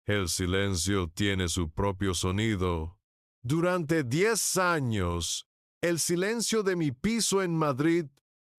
El silencio tiene su propio sonido. Durante 10 años, el silencio de mi piso en Madrid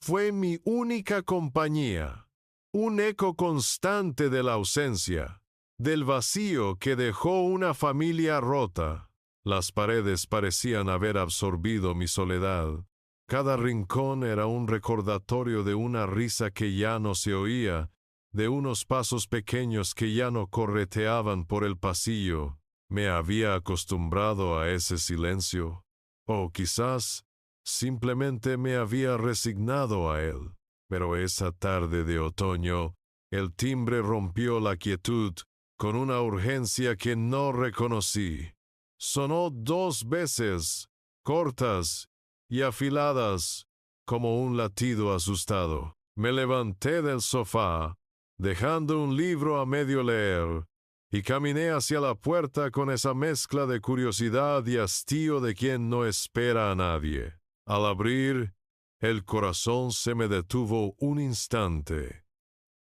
fue mi única compañía, un eco constante de la ausencia, del vacío que dejó una familia rota. Las paredes parecían haber absorbido mi soledad. Cada rincón era un recordatorio de una risa que ya no se oía, de unos pasos pequeños que ya no correteaban por el pasillo. Me había acostumbrado a ese silencio, o quizás simplemente me había resignado a él. Pero esa tarde de otoño, el timbre rompió la quietud con una urgencia que no reconocí. Sonó 2 veces, cortas y afiladas, como un latido asustado. Me levanté del sofá, dejando un libro a medio leer, y caminé hacia la puerta con esa mezcla de curiosidad y hastío de quien no espera a nadie. Al abrir, el corazón se me detuvo un instante.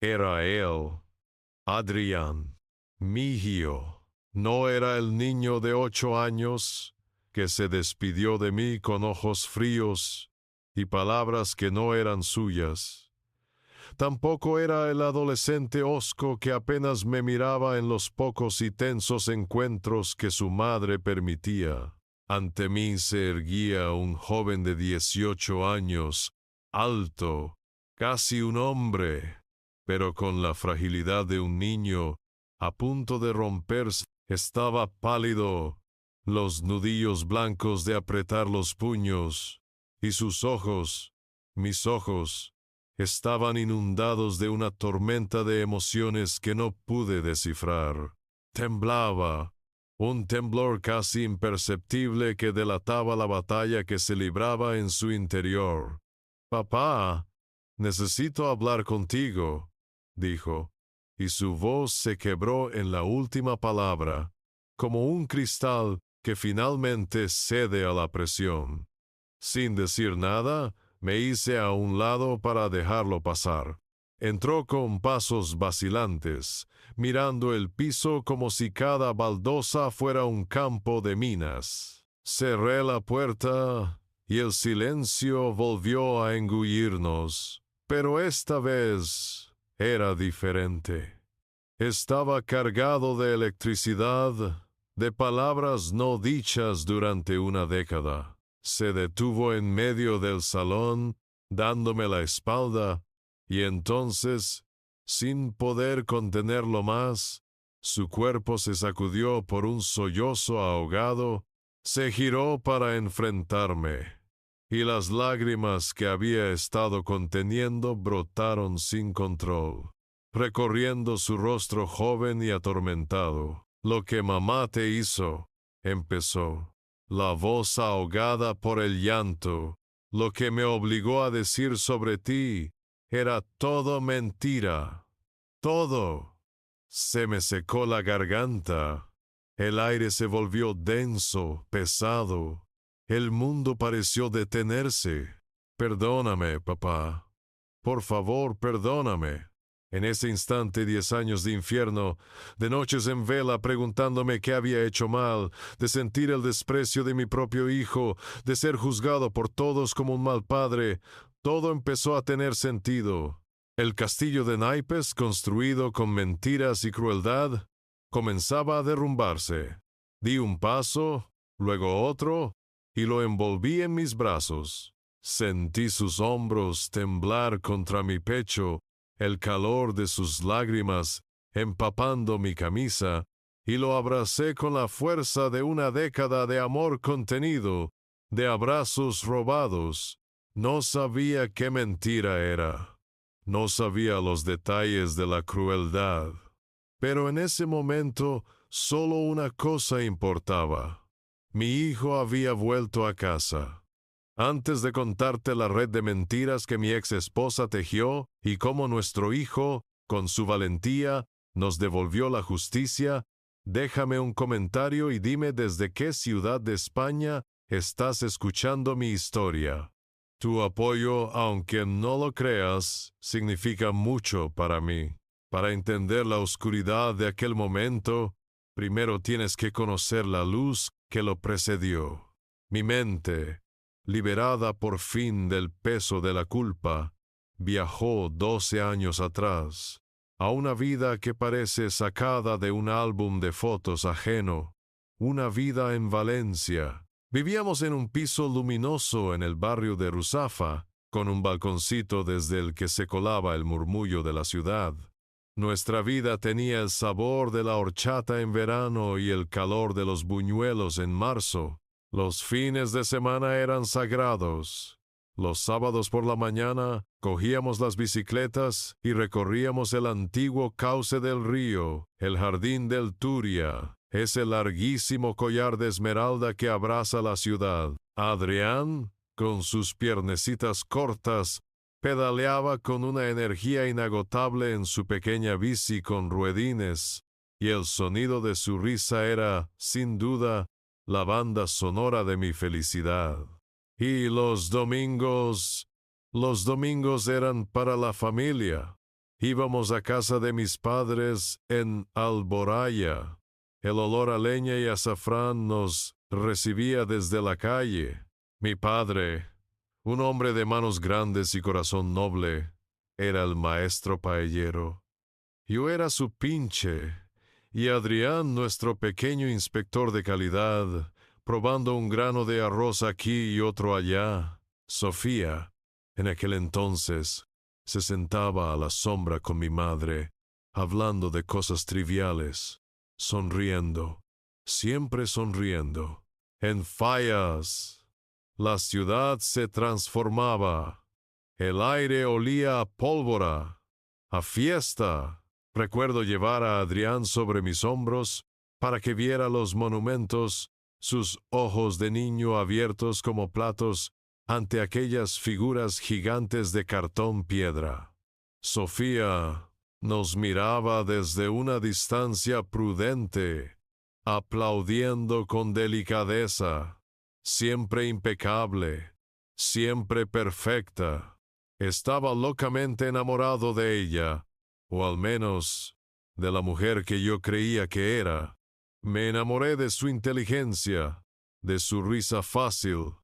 Era él, Adrián, mi hijo. No era el niño de 8 años que se despidió de mí con ojos fríos y palabras que no eran suyas. Tampoco era el adolescente hosco que apenas me miraba en los pocos y tensos encuentros que su madre permitía. Ante mí se erguía un joven de 18 años, alto, casi un hombre, pero con la fragilidad de un niño, a punto de romperse. Estaba pálido, los nudillos blancos de apretar los puños, y sus ojos, mis ojos, estaban inundados de una tormenta de emociones que no pude descifrar. Temblaba, un temblor casi imperceptible que delataba la batalla que se libraba en su interior. «Papá, necesito hablar contigo», dijo, y su voz se quebró en la última palabra, como un cristal que finalmente cede a la presión. Sin decir nada, me hice a un lado para dejarlo pasar. Entró con pasos vacilantes, mirando el piso como si cada baldosa fuera un campo de minas. Cerré la puerta y el silencio volvió a engullirnos, pero esta vez era diferente. Estaba cargado de electricidad, de palabras no dichas durante una década. Se detuvo en medio del salón, dándome la espalda, y entonces, sin poder contenerlo más, su cuerpo se sacudió por un sollozo ahogado, se giró para enfrentarme, y las lágrimas que había estado conteniendo brotaron sin control, recorriendo su rostro joven y atormentado. «Lo que mamá te hizo», empezó, la voz ahogada por el llanto, «lo que me obligó a decir sobre ti, era todo mentira. Todo». Se me secó la garganta. El aire se volvió denso, pesado. El mundo pareció detenerse. «Perdóname, papá. Por favor, perdóname». En ese instante 10 años de infierno, de noches en vela preguntándome qué había hecho mal, de sentir el desprecio de mi propio hijo, de ser juzgado por todos como un mal padre, todo empezó a tener sentido. El castillo de naipes, construido con mentiras y crueldad, comenzaba a derrumbarse. Di un paso, luego otro, y lo envolví en mis brazos. Sentí sus hombros temblar contra mi pecho, el calor de sus lágrimas empapando mi camisa, y lo abracé con la fuerza de una década de amor contenido, de abrazos robados. No sabía qué mentira era. No sabía los detalles de la crueldad. Pero en ese momento solo una cosa importaba. Mi hijo había vuelto a casa. Antes de contarte la red de mentiras que mi ex esposa tejió y cómo nuestro hijo, con su valentía, nos devolvió la justicia, déjame un comentario y dime desde qué ciudad de España estás escuchando mi historia. Tu apoyo, aunque no lo creas, significa mucho para mí. Para entender la oscuridad de aquel momento, Primero tienes que conocer la luz que lo precedió. Mi mente, liberada por fin del peso de la culpa, viajó 12 años atrás, a una vida que parece sacada de un álbum de fotos ajeno, una vida en Valencia. Vivíamos en un piso luminoso en el barrio de Ruzafa, con un balconcito desde el que se colaba el murmullo de la ciudad. Nuestra vida tenía el sabor de la horchata en verano y el calor de los buñuelos en marzo. Los fines de semana eran sagrados. Los sábados por la mañana cogíamos las bicicletas y recorríamos el antiguo cauce del río, el jardín del Turia, ese larguísimo collar de esmeralda que abraza la ciudad. Adrián, con sus piernecitas cortas, pedaleaba con una energía inagotable en su pequeña bici con ruedines, y el sonido de su risa era, sin duda, la banda sonora de mi felicidad. Y los domingos eran para la familia. Íbamos a casa de mis padres en Alboraya. El olor a leña y azafrán nos recibía desde la calle. Mi padre, un hombre de manos grandes y corazón noble, era el maestro paellero. Yo era su pinche, y Adrián, nuestro pequeño inspector de calidad, probando un grano de arroz aquí y otro allá. Sofía, en aquel entonces, se sentaba a la sombra con mi madre, hablando de cosas triviales, sonriendo, siempre sonriendo. En Fallas, la ciudad se transformaba. El aire olía a pólvora, a fiesta. Recuerdo llevar a Adrián sobre mis hombros para que viera los monumentos, sus ojos de niño abiertos como platos ante aquellas figuras gigantes de cartón piedra. Sofía nos miraba desde una distancia prudente, aplaudiendo con delicadeza, siempre impecable, siempre perfecta. Estaba locamente enamorado de ella, o al menos de la mujer que yo creía que era. Me enamoré de su inteligencia, de su risa fácil,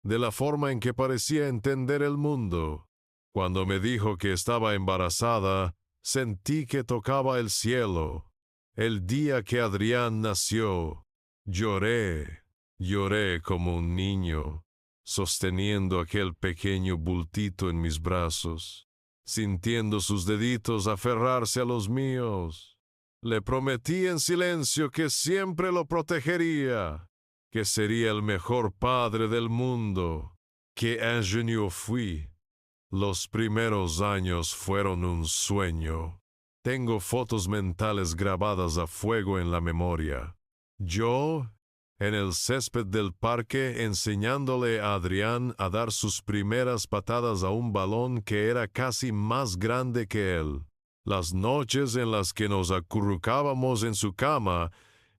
de la forma en que parecía entender el mundo. Cuando me dijo que estaba embarazada, sentí que tocaba el cielo. El día que Adrián nació, lloré como un niño, sosteniendo aquel pequeño bultito en mis brazos, sintiendo sus deditos aferrarse a los míos. Le prometí en silencio que siempre lo protegería, que sería el mejor padre del mundo. Qué ingénieux fui. Los primeros años fueron un sueño. Tengo fotos mentales grabadas a fuego en la memoria. Yo, en el césped del parque, enseñándole a Adrián a dar sus primeras patadas a un balón que era casi más grande que él. Las noches en las que nos acurrucábamos en su cama,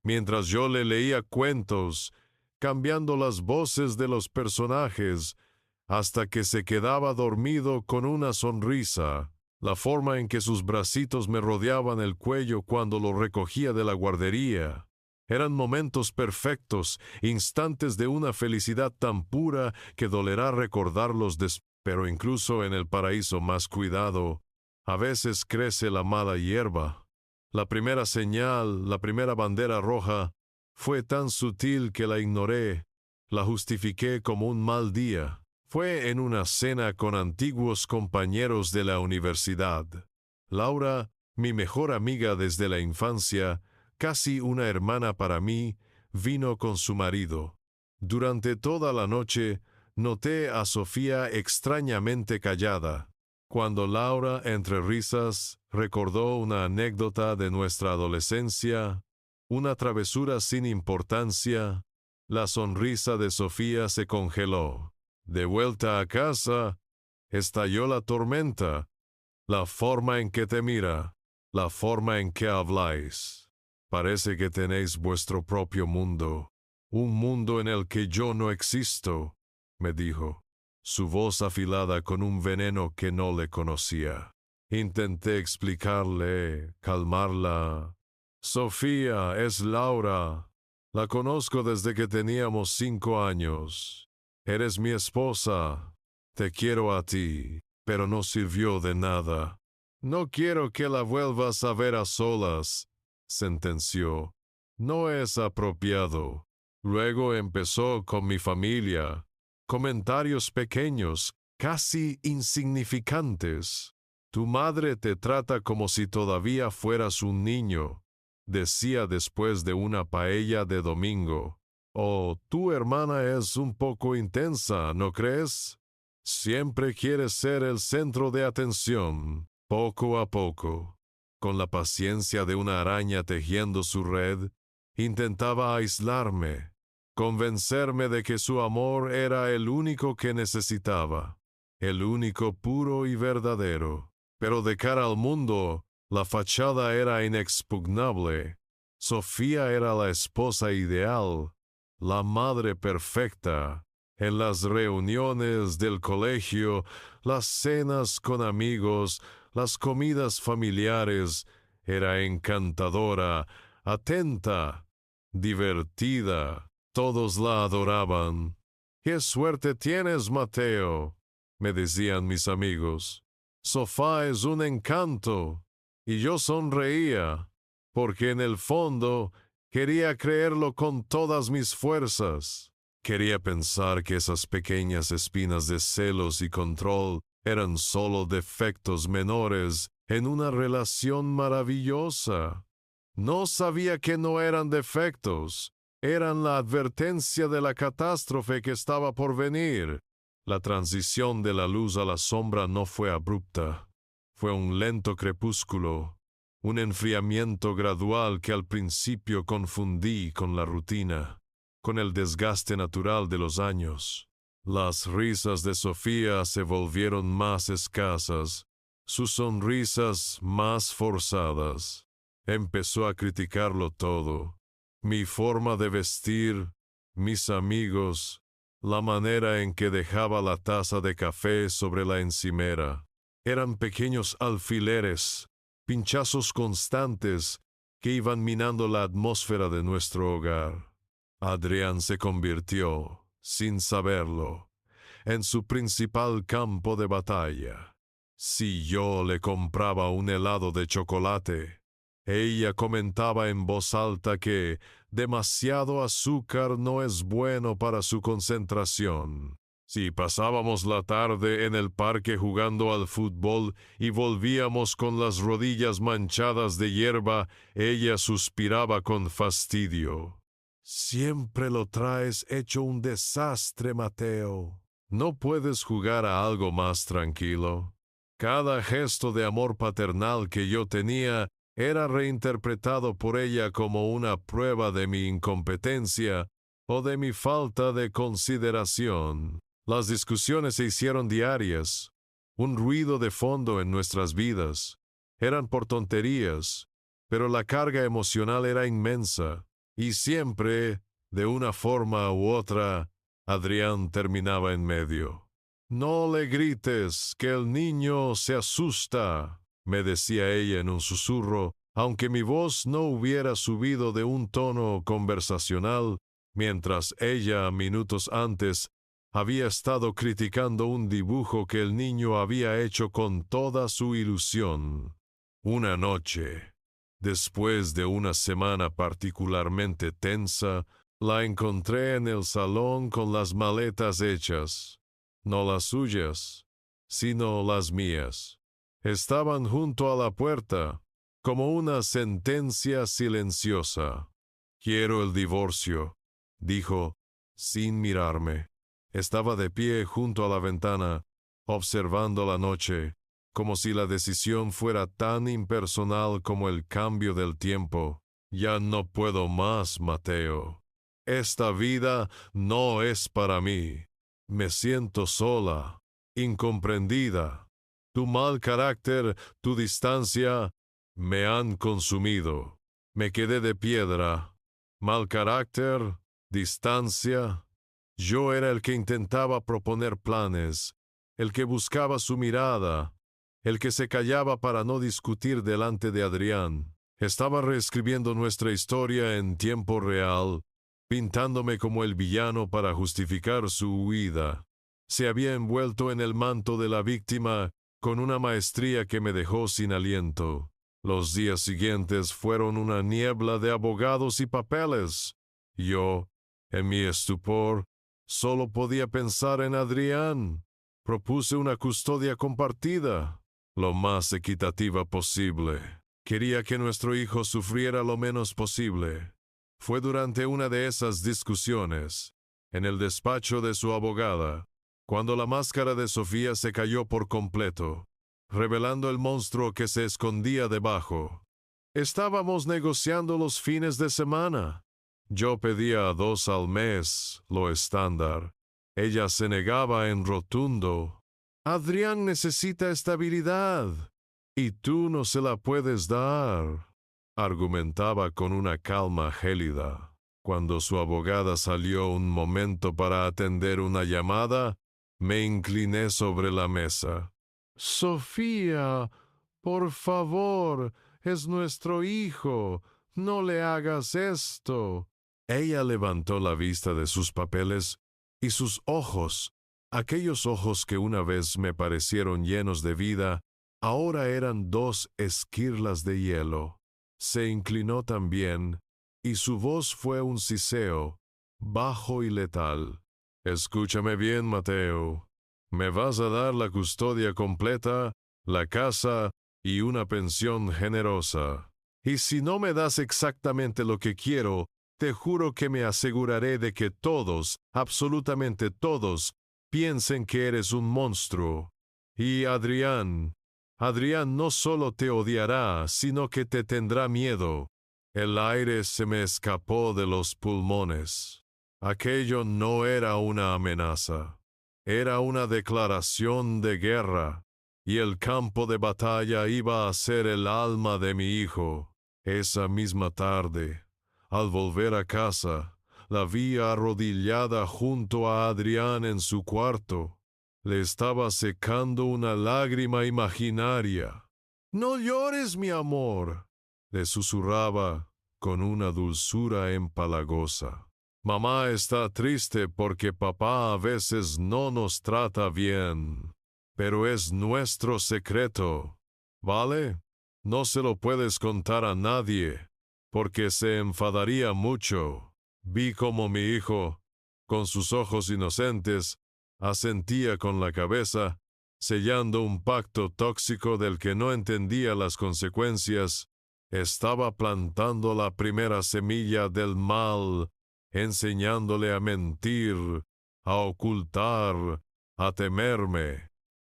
mientras yo le leía cuentos, cambiando las voces de los personajes, hasta que se quedaba dormido con una sonrisa. La forma en que sus bracitos me rodeaban el cuello cuando lo recogía de la guardería. Eran momentos perfectos, instantes de una felicidad tan pura que dolerá recordarlos pero incluso en el paraíso más cuidado, a veces crece la mala hierba. La primera señal, la primera bandera roja, fue tan sutil que la ignoré, la justifiqué como un mal día. Fue en una cena con antiguos compañeros de la universidad. Laura, mi mejor amiga desde la infancia, casi una hermana para mí, vino con su marido. Durante toda la noche, noté a Sofía extrañamente callada. Cuando Laura, entre risas, recordó una anécdota de nuestra adolescencia, una travesura sin importancia, la sonrisa de Sofía se congeló. De vuelta a casa, estalló la tormenta, la forma en que te mira, la forma en que habláis. Parece que tenéis vuestro propio mundo, un mundo en el que yo no existo, me dijo, su voz afilada con un veneno que no le conocía. Intenté explicarle, calmarla, Sofía es Laura. La conozco desde que teníamos 5 años. Eres mi esposa. Te quiero a ti, pero no sirvió de nada. No quiero que la vuelvas a ver a solas, sentenció. No es apropiado. Luego empezó con mi familia. Comentarios pequeños, casi insignificantes. Tu madre te trata como si todavía fueras un niño, decía después de una paella de domingo. Oh, tu hermana es un poco intensa, ¿no crees? Siempre quiere ser el centro de atención, poco a poco. Con la paciencia de una araña tejiendo su red, intentaba aislarme, convencerme de que su amor era el único que necesitaba, el único puro y verdadero. Pero de cara al mundo, la fachada era inexpugnable. Sofía era la esposa ideal, la madre perfecta. En las reuniones del colegio, las cenas con amigos, las comidas familiares, era encantadora, atenta, divertida. Todos la adoraban. «¡Qué suerte tienes, Mateo!», me decían mis amigos. «Sofá es un encanto». Y yo sonreía, porque en el fondo quería creerlo con todas mis fuerzas. Quería pensar que esas pequeñas espinas de celos y control eran solo defectos menores en una relación maravillosa. No sabía que no eran defectos, eran la advertencia de la catástrofe que estaba por venir. La transición de la luz a la sombra no fue abrupta. Fue un lento crepúsculo, un enfriamiento gradual que al principio confundí con la rutina, con el desgaste natural de los años. Las risas de Sofía se volvieron más escasas, sus sonrisas más forzadas. Empezó a criticarlo todo, mi forma de vestir, mis amigos, la manera en que dejaba la taza de café sobre la encimera. Eran pequeños alfileres, pinchazos constantes que iban minando la atmósfera de nuestro hogar. Adrián se convirtió, sin saberlo, en su principal campo de batalla. Si yo le compraba un helado de chocolate, ella comentaba en voz alta que demasiado azúcar no es bueno para su concentración. Si pasábamos la tarde en el parque jugando al fútbol y volvíamos con las rodillas manchadas de hierba, ella suspiraba con fastidio. «Siempre lo traes hecho un desastre, Mateo. ¿No puedes jugar a algo más tranquilo?» Cada gesto de amor paternal que yo tenía era reinterpretado por ella como una prueba de mi incompetencia o de mi falta de consideración. Las discusiones se hicieron diarias, un ruido de fondo en nuestras vidas. Eran por tonterías, pero la carga emocional era inmensa, y siempre, de una forma u otra, Adrián terminaba en medio. «No le grites, que el niño se asusta», me decía ella en un susurro, aunque mi voz no hubiera subido de un tono conversacional, mientras ella, minutos antes, había estado criticando un dibujo que el niño había hecho con toda su ilusión. Una noche, después de una semana particularmente tensa, la encontré en el salón con las maletas hechas. No las suyas, sino las mías. Estaban junto a la puerta, como una sentencia silenciosa. «Quiero el divorcio», dijo, sin mirarme. Estaba de pie junto a la ventana, observando la noche, como si la decisión fuera tan impersonal como el cambio del tiempo. «Ya no puedo más, Mateo. Esta vida no es para mí. Me siento sola, incomprendida. Tu mal carácter, tu distancia, me han consumido. Me quedé de piedra. Mal carácter, distancia». Yo era el que intentaba proponer planes, el que buscaba su mirada, el que se callaba para no discutir delante de Adrián, Estaba reescribiendo nuestra historia en tiempo real, pintándome como el villano para justificar su huida. Se había envuelto en el manto de la víctima con una maestría que me dejó sin aliento. Los días siguientes fueron una niebla de abogados y papeles. Yo, en mi estupor, solo podía pensar en Adrián. Propuse una custodia compartida, lo más equitativa posible. Quería que nuestro hijo sufriera lo menos posible. Fue durante una de esas discusiones, en el despacho de su abogada, cuando la máscara de Sofía se cayó por completo, revelando el monstruo que se escondía debajo. Estábamos negociando los fines de semana. Yo pedía 2 al mes, lo estándar. Ella se negaba en rotundo. Adrián necesita estabilidad, y tú no se la puedes dar, argumentaba con una calma gélida. Cuando su abogada salió un momento para atender una llamada, me incliné sobre la mesa. Sofía, por favor, es nuestro hijo. No le hagas esto. Ella levantó la vista de sus papeles y sus ojos, aquellos ojos que una vez me parecieron llenos de vida, ahora eran 2 esquirlas de hielo. Se inclinó también, y su voz fue un siseo, bajo y letal. Escúchame bien, Mateo. Me vas a dar la custodia completa, la casa y una pensión generosa. Y si no me das exactamente lo que quiero, te juro que me aseguraré de que todos, absolutamente todos, piensen que eres un monstruo. Y Adrián no solo te odiará, sino que te tendrá miedo. El aire se me escapó de los pulmones. Aquello no era una amenaza. Era una declaración de guerra, y el campo de batalla iba a ser el alma de mi hijo. Esa misma tarde, al volver a casa, la vi arrodillada junto a Adrián en su cuarto. Le estaba secando una lágrima imaginaria. «No llores, mi amor», le susurraba con una dulzura empalagosa. «Mamá está triste porque papá a veces no nos trata bien, pero es nuestro secreto, ¿vale? No se lo puedes contar a nadie, porque se enfadaría mucho». Vi como mi hijo, con sus ojos inocentes, asentía con la cabeza, sellando un pacto tóxico del que no entendía las consecuencias. Estaba plantando la primera semilla del mal, enseñándole a mentir, a ocultar, a temerme.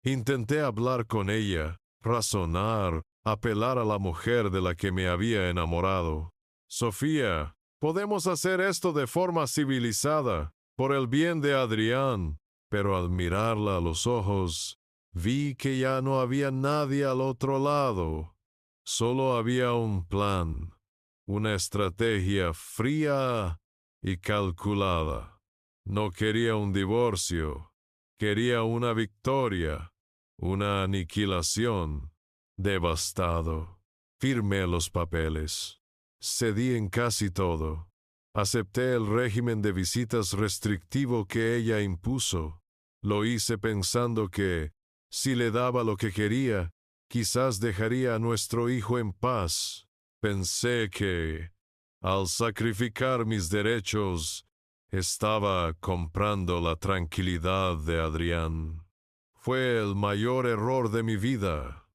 Intenté hablar con ella, razonar, apelar a la mujer de la que me había enamorado. «Sofía, podemos hacer esto de forma civilizada, por el bien de Adrián». Pero al mirarla a los ojos, vi que ya no había nadie al otro lado. Solo había un plan, una estrategia fría y calculada. No quería un divorcio, quería una victoria, una aniquilación. Devastado, firmé los papeles. Cedí en casi todo. Acepté el régimen de visitas restrictivo que ella impuso. Lo hice pensando que, si le daba lo que quería, quizás dejaría a nuestro hijo en paz. Pensé que, al sacrificar mis derechos, estaba comprando la tranquilidad de Adrián. Fue el mayor error de mi vida.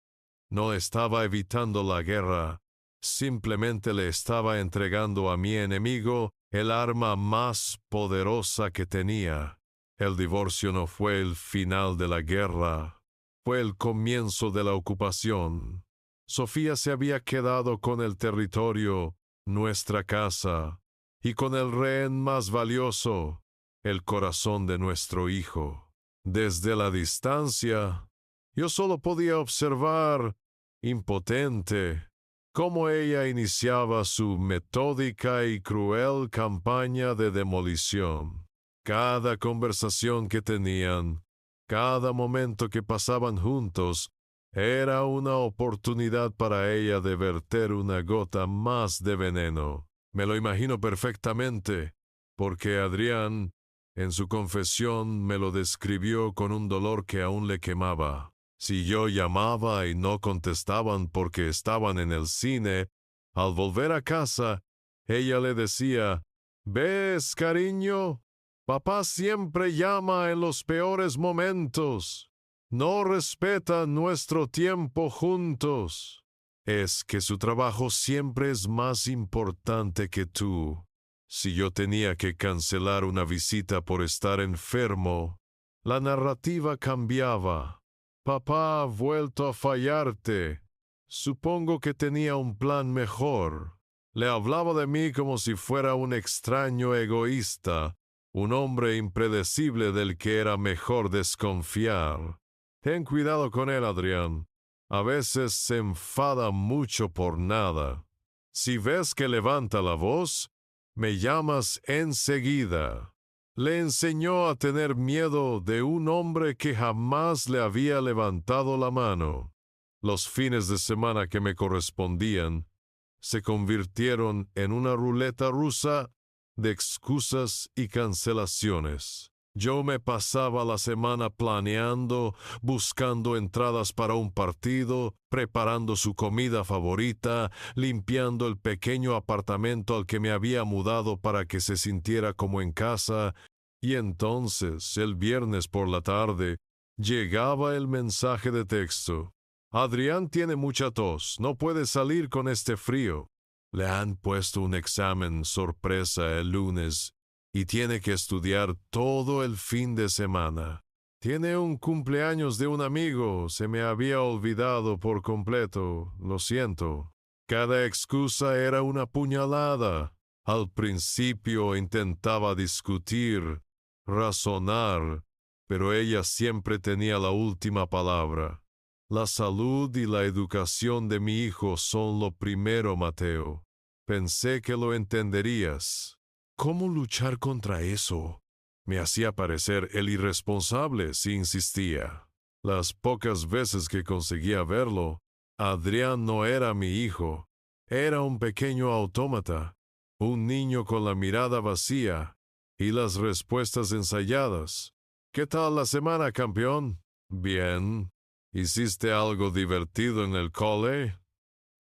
No estaba evitando la guerra. Simplemente le estaba entregando a mi enemigo el arma más poderosa que tenía. El divorcio no fue el final de la guerra, fue el comienzo de la ocupación. Sofía se había quedado con el territorio, nuestra casa, y con el rehén más valioso, el corazón de nuestro hijo. Desde la distancia, yo solo podía observar, impotente, cómo ella iniciaba su metódica y cruel campaña de demolición. Cada conversación que tenían, cada momento que pasaban juntos, Era una oportunidad para ella de verter una gota más de veneno. Me lo imagino perfectamente, porque Adrián, en su confesión, me lo describió con un dolor que aún le quemaba. Si yo llamaba y no contestaban porque estaban en el cine, al volver a casa, ella le decía, «¿Ves, cariño? Papá siempre llama en los peores momentos. No respeta nuestro tiempo juntos». Es que su trabajo siempre es más importante que tú. Si yo tenía que cancelar una visita por estar enfermo, la narrativa cambiaba. Papá ha vuelto a fallarte. Supongo que tenía un plan mejor. Le hablaba de mí como si fuera un extraño egoísta, un hombre impredecible del que era mejor desconfiar. Ten cuidado con él, Adrián. A veces se enfada mucho por nada. Si ves que levanta la voz, me llamas enseguida. Le enseñó a tener miedo de un hombre que jamás le había levantado la mano. Los fines de semana que me correspondían se convirtieron en una ruleta rusa de excusas y cancelaciones. Yo me pasaba la semana planeando, buscando entradas para un partido, preparando su comida favorita, limpiando el pequeño apartamento al que me había mudado para que se sintiera como en casa, y entonces, el viernes por la tarde, llegaba el mensaje de texto. Adrián tiene mucha tos, no puede salir con este frío. Le han puesto un examen sorpresa el lunes y tiene que estudiar todo el fin de semana. Tiene un cumpleaños de un amigo, se me había olvidado por completo, lo siento. Cada excusa era una puñalada. Al principio intentaba discutir, razonar, pero ella siempre tenía la última palabra. La salud y la educación de mi hijo son lo primero, Mateo. Pensé que lo entenderías. ¿Cómo luchar contra eso? Me hacía parecer el irresponsable si insistía. Las pocas veces que conseguía verlo, Adrián no era mi hijo. Era un pequeño autómata, un niño con la mirada vacía y las respuestas ensayadas. ¿Qué tal la semana, campeón? Bien. ¿Hiciste algo divertido en el cole?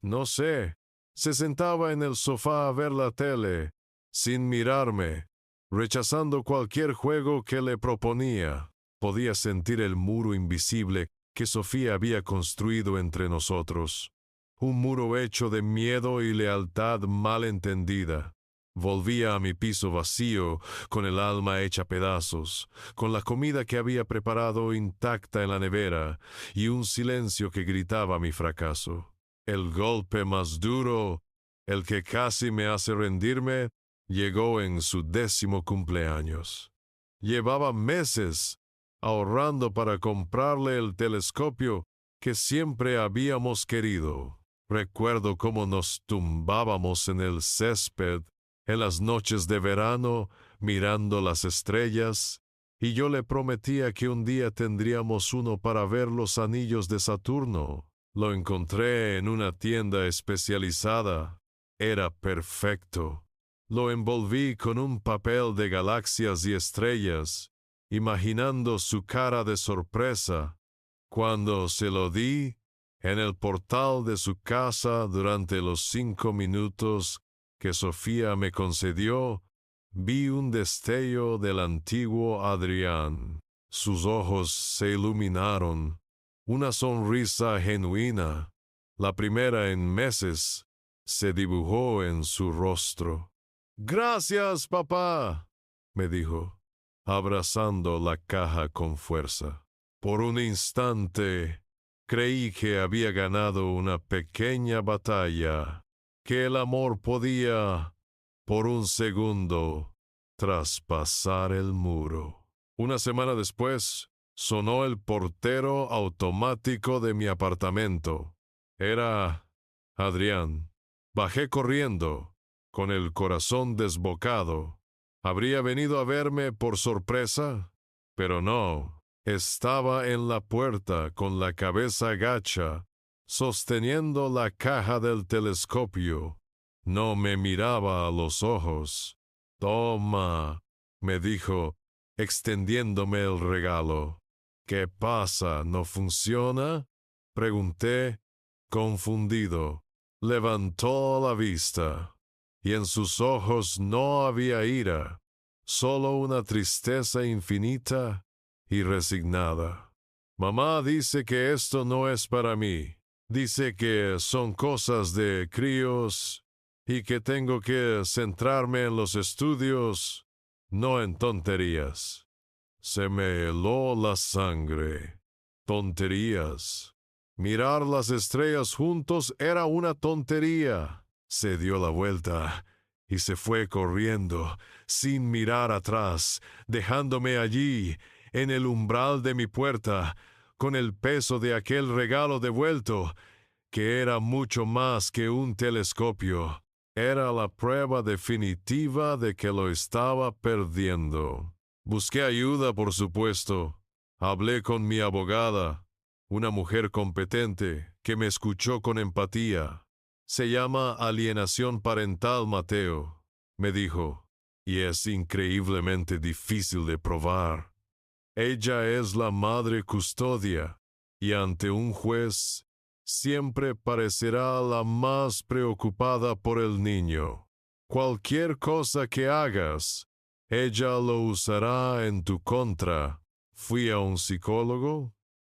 No sé. Se sentaba en el sofá a ver la tele, sin mirarme, rechazando cualquier juego que le proponía. Podía sentir el muro invisible que Sofía había construido entre nosotros. Un muro hecho de miedo y lealtad mal entendida. Volvía a mi piso vacío, con el alma hecha pedazos, con la comida que había preparado intacta en la nevera y un silencio que gritaba mi fracaso. El golpe más duro, el que casi me hace rendirme, llegó en su 10º cumpleaños. Llevaba meses ahorrando para comprarle el telescopio que siempre habíamos querido. Recuerdo cómo nos tumbábamos en el césped en las noches de verano, mirando las estrellas, y yo le prometía que un día tendríamos uno para ver los anillos de Saturno. Lo encontré en una tienda especializada. Era perfecto. Lo envolví con un papel de galaxias y estrellas, imaginando su cara de sorpresa. Cuando se lo di, en el portal de su casa durante los 5 minutos que Sofía me concedió, vi un destello del antiguo Adrián. Sus ojos se iluminaron, una sonrisa genuina, la primera en meses, se dibujó en su rostro. «Gracias, papá», me dijo, abrazando la caja con fuerza. Por un instante, creí que había ganado una pequeña batalla, que el amor podía, por un segundo, traspasar el muro. Una semana después, sonó el portero automático de mi apartamento. Era Adrián. Bajé corriendo, con el corazón desbocado. ¿Habría venido a verme por sorpresa? Pero no. Estaba en la puerta con la cabeza gacha, sosteniendo la caja del telescopio. No me miraba a los ojos. «Toma», me dijo, extendiéndome el regalo. «¿Qué pasa? ¿No funciona?», pregunté, confundido. Levantó la vista, y en sus ojos no había ira, solo una tristeza infinita y resignada. «Mamá dice que esto no es para mí. Dice que son cosas de críos y que tengo que centrarme en los estudios, no en tonterías». Se me heló la sangre. Tonterías. Mirar las estrellas juntos era una tontería. Se dio la vuelta y se fue corriendo, sin mirar atrás, dejándome allí, en el umbral de mi puerta, con el peso de aquel regalo devuelto, que era mucho más que un telescopio. Era la prueba definitiva de que lo estaba perdiendo. Busqué ayuda, por supuesto. Hablé con mi abogada, una mujer competente que me escuchó con empatía. «Se llama alienación parental, Mateo», me dijo, «y es increíblemente difícil de probar. Ella es la madre custodia, y ante un juez siempre parecerá la más preocupada por el niño. Cualquier cosa que hagas, ella lo usará en tu contra». Fui a un psicólogo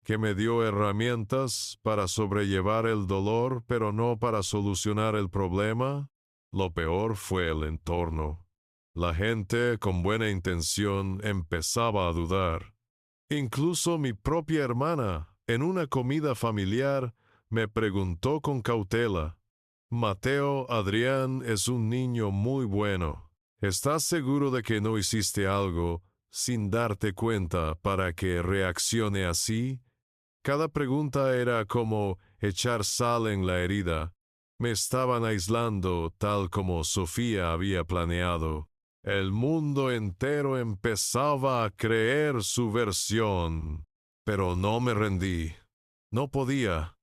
que me dio herramientas para sobrellevar el dolor, pero no para solucionar el problema. Lo peor fue el entorno. La gente con buena intención empezaba a dudar. Incluso mi propia hermana, en una comida familiar, me preguntó con cautela: «Mateo, Adrián es un niño muy bueno. ¿Estás seguro de que no hiciste algo sin darte cuenta para que reaccione así?». Cada pregunta era como echar sal en la herida. Me estaban aislando tal como Sofía había planeado. El mundo entero empezaba a creer su versión. Pero no me rendí. No podía.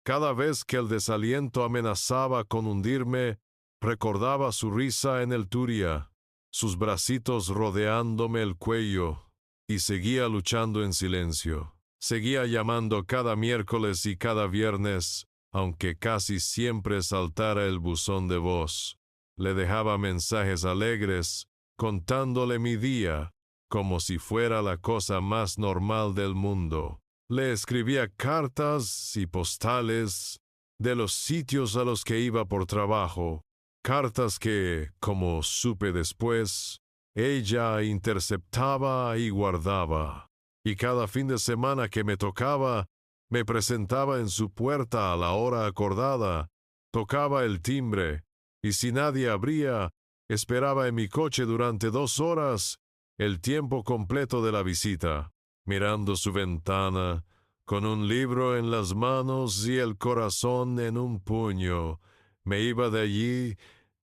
Cada vez que el desaliento amenazaba con hundirme, recordaba su risa en el Turia, sus bracitos rodeándome el cuello, y seguía luchando en silencio. Seguía llamando cada miércoles y cada viernes, aunque casi siempre saltara el buzón de voz. Le dejaba mensajes alegres, contándole mi día, como si fuera la cosa más normal del mundo. Le escribía cartas y postales de los sitios a los que iba por trabajo, cartas que, como supe después, ella interceptaba y guardaba. Y cada fin de semana que me tocaba, me presentaba en su puerta a la hora acordada, tocaba el timbre, y si nadie abría, esperaba en mi coche durante 2 horas, el tiempo completo de la visita, mirando su ventana, con un libro en las manos y el corazón en un puño. Me iba de allí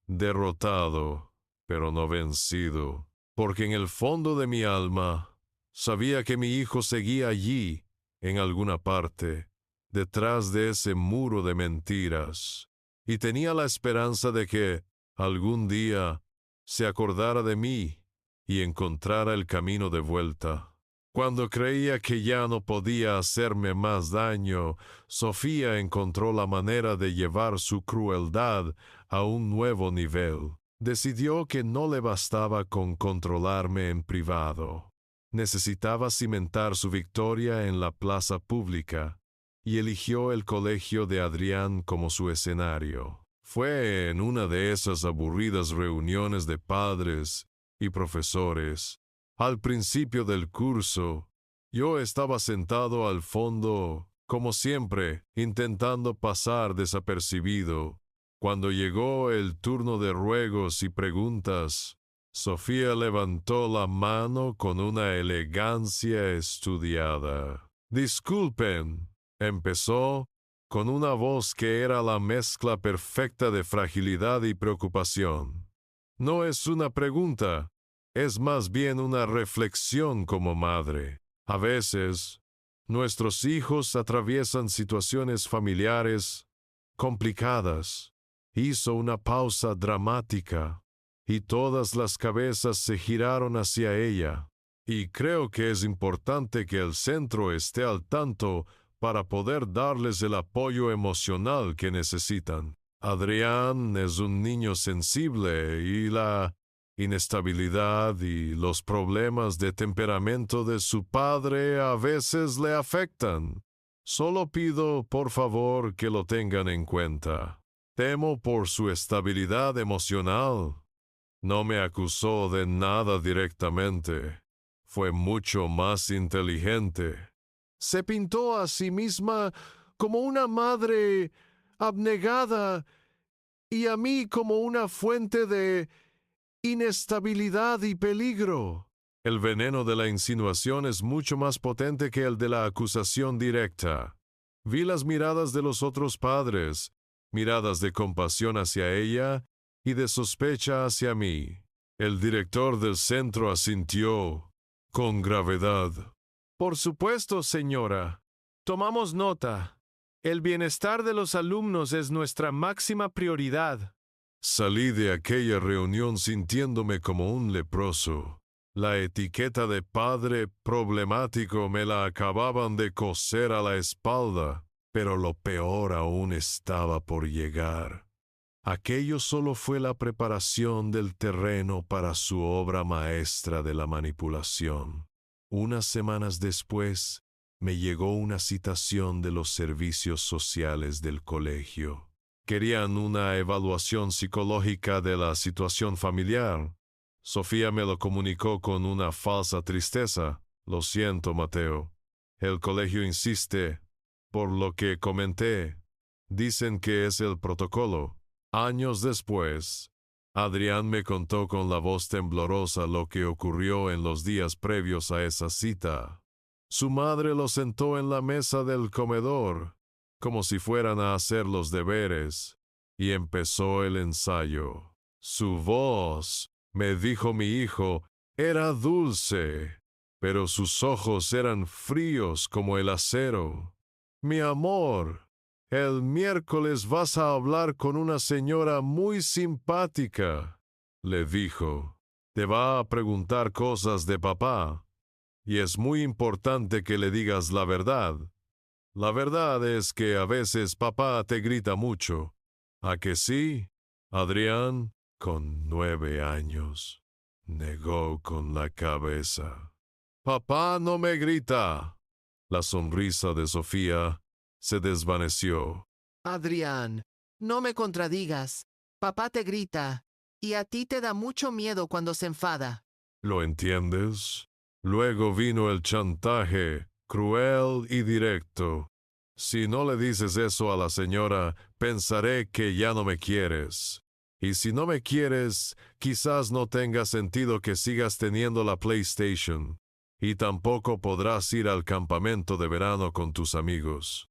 derrotado, pero no vencido, porque en el fondo de mi alma sabía que mi hijo seguía allí, en alguna parte, detrás de ese muro de mentiras, y tenía la esperanza de que, algún día, se acordara de mí y encontrara el camino de vuelta. Cuando creía que ya no podía hacerme más daño, Sofía encontró la manera de llevar su crueldad a un nuevo nivel. Decidió que no le bastaba con controlarme en privado. Necesitaba cimentar su victoria en la plaza pública, y eligió el colegio de Adrián como su escenario. Fue en una de esas aburridas reuniones de padres y profesores. Al principio del curso, yo estaba sentado al fondo, como siempre, intentando pasar desapercibido. Cuando llegó el turno de ruegos y preguntas, Sofía levantó la mano con una elegancia estudiada. «Disculpen», empezó, con una voz que era la mezcla perfecta de fragilidad y preocupación. «No es una pregunta, es más bien una reflexión como madre. A veces, nuestros hijos atraviesan situaciones familiares complicadas. Hizo una pausa dramática y todas las cabezas se giraron hacia ella. Y creo que es importante que el centro esté al tanto para poder darles el apoyo emocional que necesitan. Adrián es un niño sensible y la inestabilidad y los problemas de temperamento de su padre a veces le afectan. Solo pido, por favor, que lo tengan en cuenta. Temo por su estabilidad emocional. No me acusó de nada directamente. Fue mucho más inteligente. Se pintó a sí misma como una madre abnegada y a mí como una fuente de inestabilidad y peligro. El veneno de la insinuación es mucho más potente que el de la acusación directa. Vi las miradas de los otros padres, miradas de compasión hacia ella y de sospecha hacia mí. El director del centro asintió con gravedad. Por supuesto, señora. Tomamos nota. El bienestar de los alumnos es nuestra máxima prioridad. Salí de aquella reunión sintiéndome como un leproso. La etiqueta de padre problemático me la acababan de coser a la espalda, pero lo peor aún estaba por llegar. Aquello solo fue la preparación del terreno para su obra maestra de la manipulación. Unas semanas después, me llegó una citación de los servicios sociales del colegio. Querían una evaluación psicológica de la situación familiar. Sofía me lo comunicó con una falsa tristeza. Lo siento, Mateo. El colegio insiste, por lo que comenté. Dicen que es el protocolo. Años después, Adrián me contó con la voz temblorosa lo que ocurrió en los días previos a esa cita. Su madre lo sentó en la mesa del comedor, como si fueran a hacer los deberes, y empezó el ensayo. Su voz, me dijo mi hijo, era dulce, pero sus ojos eran fríos como el acero. Mi amor, el miércoles vas a hablar con una señora muy simpática, le dijo. Te va a preguntar cosas de papá, y es muy importante que le digas la verdad. La verdad es que a veces papá te grita mucho. ¿A que sí? Adrián, con 9 años, negó con la cabeza. Papá no me grita. La sonrisa de Sofía se desvaneció. Adrián, no me contradigas. Papá te grita, y a ti te da mucho miedo cuando se enfada. ¿Lo entiendes? Luego vino el chantaje, cruel y directo. Si no le dices eso a la señora, pensaré que ya no me quieres. Y si no me quieres, quizás no tenga sentido que sigas teniendo la PlayStation. Y tampoco podrás ir al campamento de verano con tus amigos.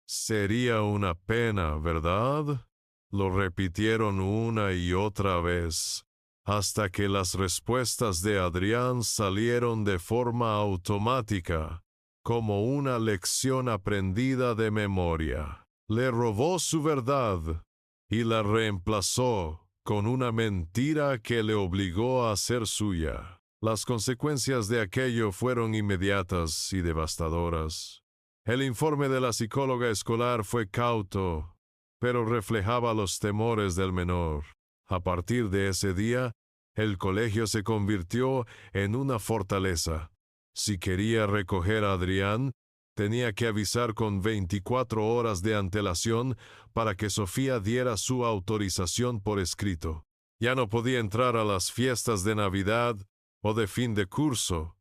Sería una pena, ¿verdad? Lo repitieron una y otra vez, hasta que las respuestas de Adrián salieron de forma automática, como una lección aprendida de memoria. Le robó su verdad y la reemplazó con una mentira que le obligó a hacer suya. Las consecuencias de aquello fueron inmediatas y devastadoras. El informe de la psicóloga escolar fue cauto, pero reflejaba los temores del menor. A partir de ese día, el colegio se convirtió en una fortaleza. Si quería recoger a Adrián, tenía que avisar con 24 horas de antelación para que Sofía diera su autorización por escrito. Ya no podía entrar a las fiestas de Navidad o de fin de curso.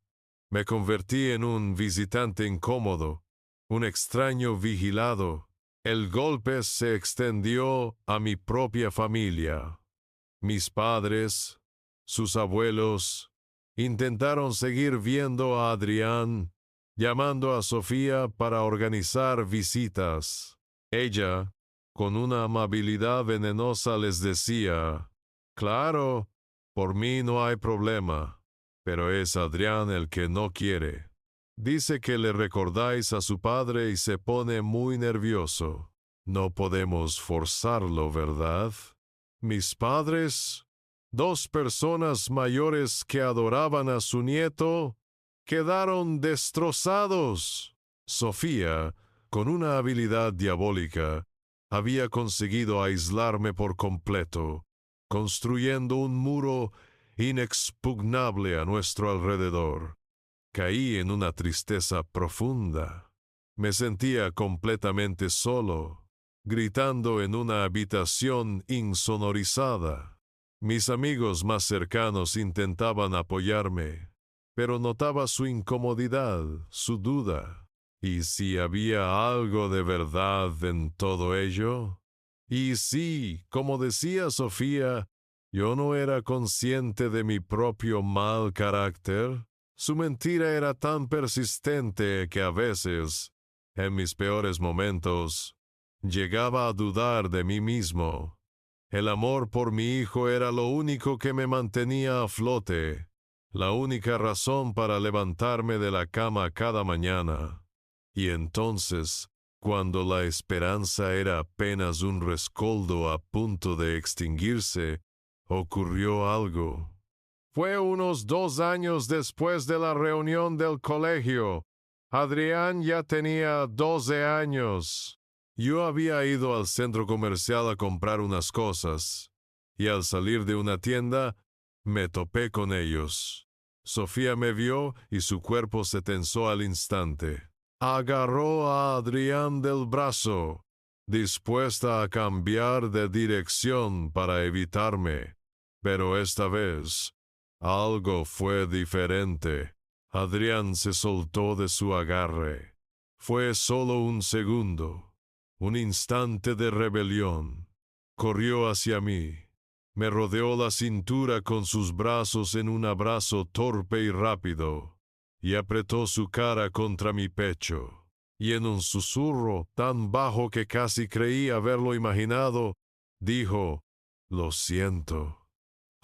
Me convertí en un visitante incómodo, un extraño vigilado. El golpe se extendió a mi propia familia. Mis padres, sus abuelos, intentaron seguir viendo a Adrián, llamando a Sofía para organizar visitas. Ella, con una amabilidad venenosa, les decía, «Claro, por mí no hay problema, pero es Adrián el que no quiere». Dice que le recordáis a su padre y se pone muy nervioso. No podemos forzarlo, ¿verdad? Mis padres, dos personas mayores que adoraban a su nieto, quedaron destrozados. Sofía, con una habilidad diabólica, había conseguido aislarme por completo, construyendo un muro inexpugnable a nuestro alrededor. Caí en una tristeza profunda. Me sentía completamente solo, gritando en una habitación insonorizada. Mis amigos más cercanos intentaban apoyarme, pero notaba su incomodidad, su duda. ¿Y si había algo de verdad en todo ello? Y si, como decía Sofía, yo no era consciente de mi propio mal carácter. Su mentira era tan persistente que a veces, en mis peores momentos, llegaba a dudar de mí mismo. El amor por mi hijo era lo único que me mantenía a flote, la única razón para levantarme de la cama cada mañana. Y entonces, cuando la esperanza era apenas un rescoldo a punto de extinguirse, ocurrió algo. Fue unos 2 años después de la reunión del colegio. Adrián ya tenía 12 años. Yo había ido al centro comercial a comprar unas cosas, y al salir de una tienda, me topé con ellos. Sofía me vio y su cuerpo se tensó al instante. Agarró a Adrián del brazo, dispuesta a cambiar de dirección para evitarme. Pero esta vez, algo fue diferente. Adrián se soltó de su agarre. Fue solo un segundo, un instante de rebelión. Corrió hacia mí. Me rodeó la cintura con sus brazos en un abrazo torpe y rápido, y apretó su cara contra mi pecho. Y en un susurro tan bajo que casi creí haberlo imaginado, dijo, «Lo siento».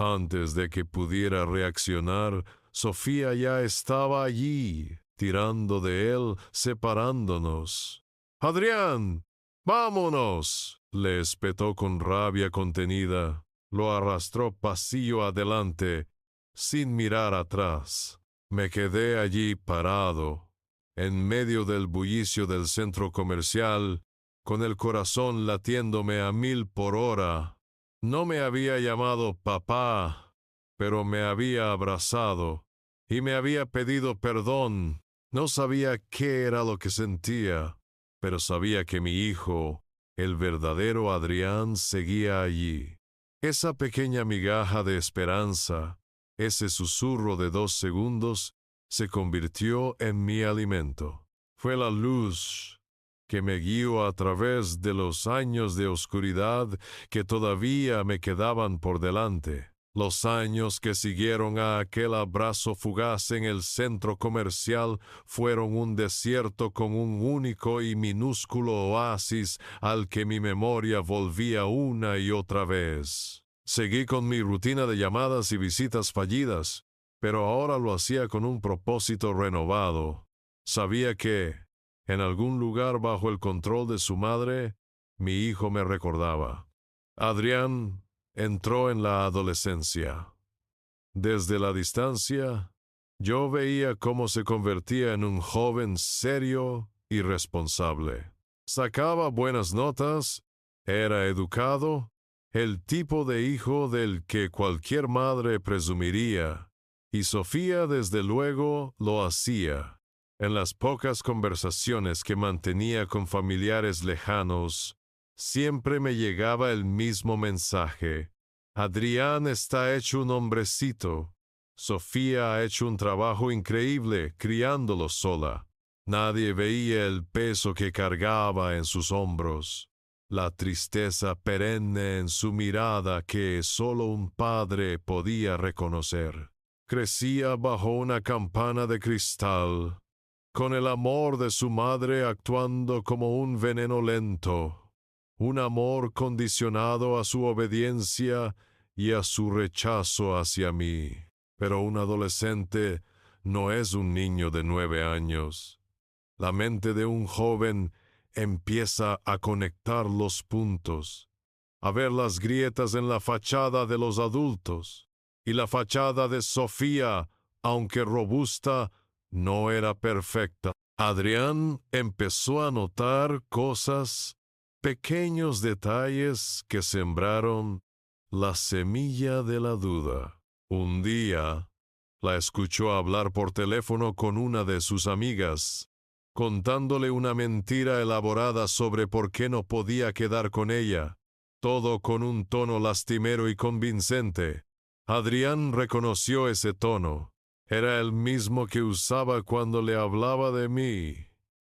Antes de que pudiera reaccionar, Sofía ya estaba allí, tirando de él, separándonos. «¡Adrián! ¡Vámonos!», le espetó con rabia contenida. Lo arrastró pasillo adelante, sin mirar atrás. Me quedé allí parado, en medio del bullicio del centro comercial, con el corazón latiéndome a 1000 por hora. No me había llamado papá, pero me había abrazado y me había pedido perdón. No sabía qué era lo que sentía, pero sabía que mi hijo, el verdadero Adrián, seguía allí. Esa pequeña migaja de esperanza, ese susurro de 2 segundos, se convirtió en mi alimento. Fue la luz que me guió a través de los años de oscuridad que todavía me quedaban por delante. Los años que siguieron a aquel abrazo fugaz en el centro comercial fueron un desierto con un único y minúsculo oasis al que mi memoria volvía una y otra vez. Seguí con mi rutina de llamadas y visitas fallidas, pero ahora lo hacía con un propósito renovado. Sabía que, en algún lugar bajo el control de su madre, mi hijo me recordaba. Adrián entró en la adolescencia. Desde la distancia, yo veía cómo se convertía en un joven serio y responsable. Sacaba buenas notas, era educado, el tipo de hijo del que cualquier madre presumiría, y Sofía desde luego lo hacía. En las pocas conversaciones que mantenía con familiares lejanos, siempre me llegaba el mismo mensaje. Adrián está hecho un hombrecito. Sofía ha hecho un trabajo increíble criándolo sola. Nadie veía el peso que cargaba en sus hombros, la tristeza perenne en su mirada que solo un padre podía reconocer. Crecía bajo una campana de cristal, con el amor de su madre actuando como un veneno lento, un amor condicionado a su obediencia y a su rechazo hacia mí. Pero un adolescente no es un niño de 9 años. La mente de un joven empieza a conectar los puntos, a ver las grietas en la fachada de los adultos. Y la fachada de Sofía, aunque robusta, no era perfecta. Adrián empezó a notar cosas, pequeños detalles que sembraron la semilla de la duda. Un día, la escuchó hablar por teléfono con una de sus amigas, contándole una mentira elaborada sobre por qué no podía quedar con ella, todo con un tono lastimero y convincente. Adrián reconoció ese tono. Era el mismo que usaba cuando le hablaba de mí.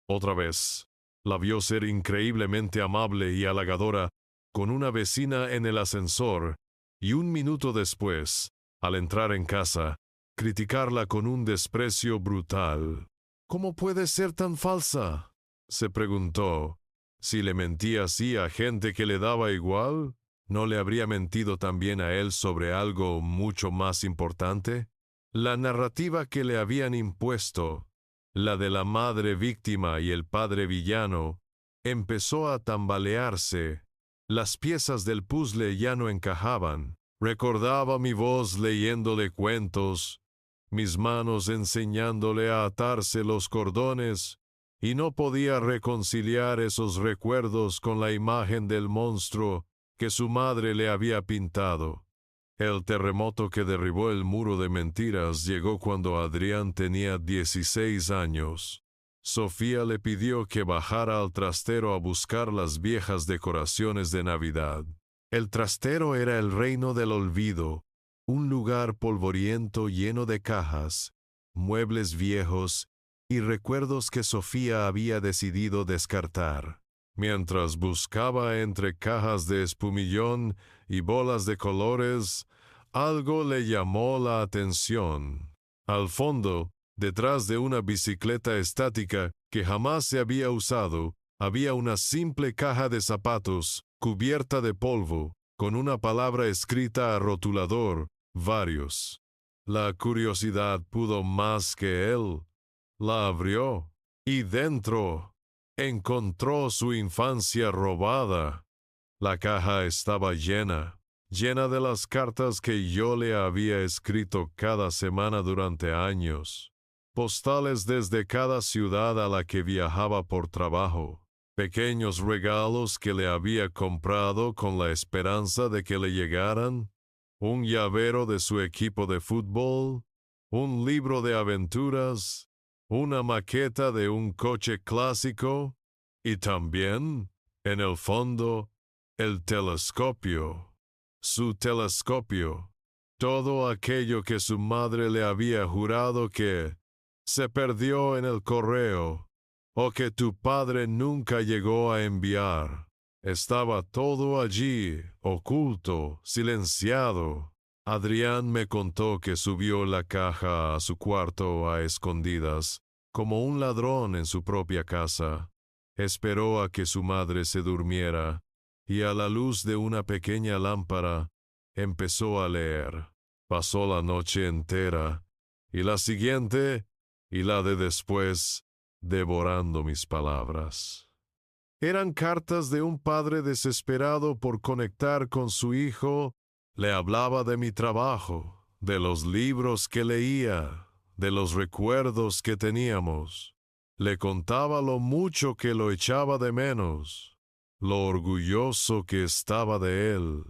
Otra vez, la vio ser increíblemente amable y halagadora con una vecina en el ascensor, y un minuto después, al entrar en casa, criticarla con un desprecio brutal. ¿Cómo puede ser tan falsa?, se preguntó. Si le mentía así a gente que le daba igual, ¿no le habría mentido también a él sobre algo mucho más importante? La narrativa que le habían impuesto, la de la madre víctima y el padre villano, empezó a tambalearse. Las piezas del puzzle ya no encajaban. Recordaba mi voz leyéndole cuentos, mis manos enseñándole a atarse los cordones, y no podía reconciliar esos recuerdos con la imagen del monstruo que su madre le había pintado. El terremoto que derribó el muro de mentiras llegó cuando Adrián tenía 16 años. Sofía le pidió que bajara al trastero a buscar las viejas decoraciones de Navidad. El trastero era el reino del olvido, un lugar polvoriento lleno de cajas, muebles viejos y recuerdos que Sofía había decidido descartar. Mientras buscaba entre cajas de espumillón y bolas de colores, algo le llamó la atención. Al fondo, detrás de una bicicleta estática que jamás se había usado, había una simple caja de zapatos cubierta de polvo, con una palabra escrita a rotulador, varios. La curiosidad pudo más que él. La abrió, y dentro encontró su infancia robada. La caja estaba llena de las cartas que yo le había escrito cada semana durante años, postales desde cada ciudad a la que viajaba por trabajo, pequeños regalos que le había comprado con la esperanza de que le llegaran, un llavero de su equipo de fútbol, un libro de aventuras, una maqueta de un coche clásico y también, en el fondo, el telescopio. Su telescopio. Todo aquello que su madre le había jurado que se perdió en el correo o que tu padre nunca llegó a enviar. Estaba todo allí, oculto, silenciado. Adrián me contó que subió la caja a su cuarto a escondidas, como un ladrón en su propia casa. Esperó a que su madre se durmiera, y a la luz de una pequeña lámpara empezó a leer. Pasó la noche entera, y la siguiente, y la de después, devorando mis palabras. Eran cartas de un padre desesperado por conectar con su hijo. Le hablaba de mi trabajo, de los libros que leía, de los recuerdos que teníamos. Le contaba lo mucho que lo echaba de menos, lo orgulloso que estaba de él.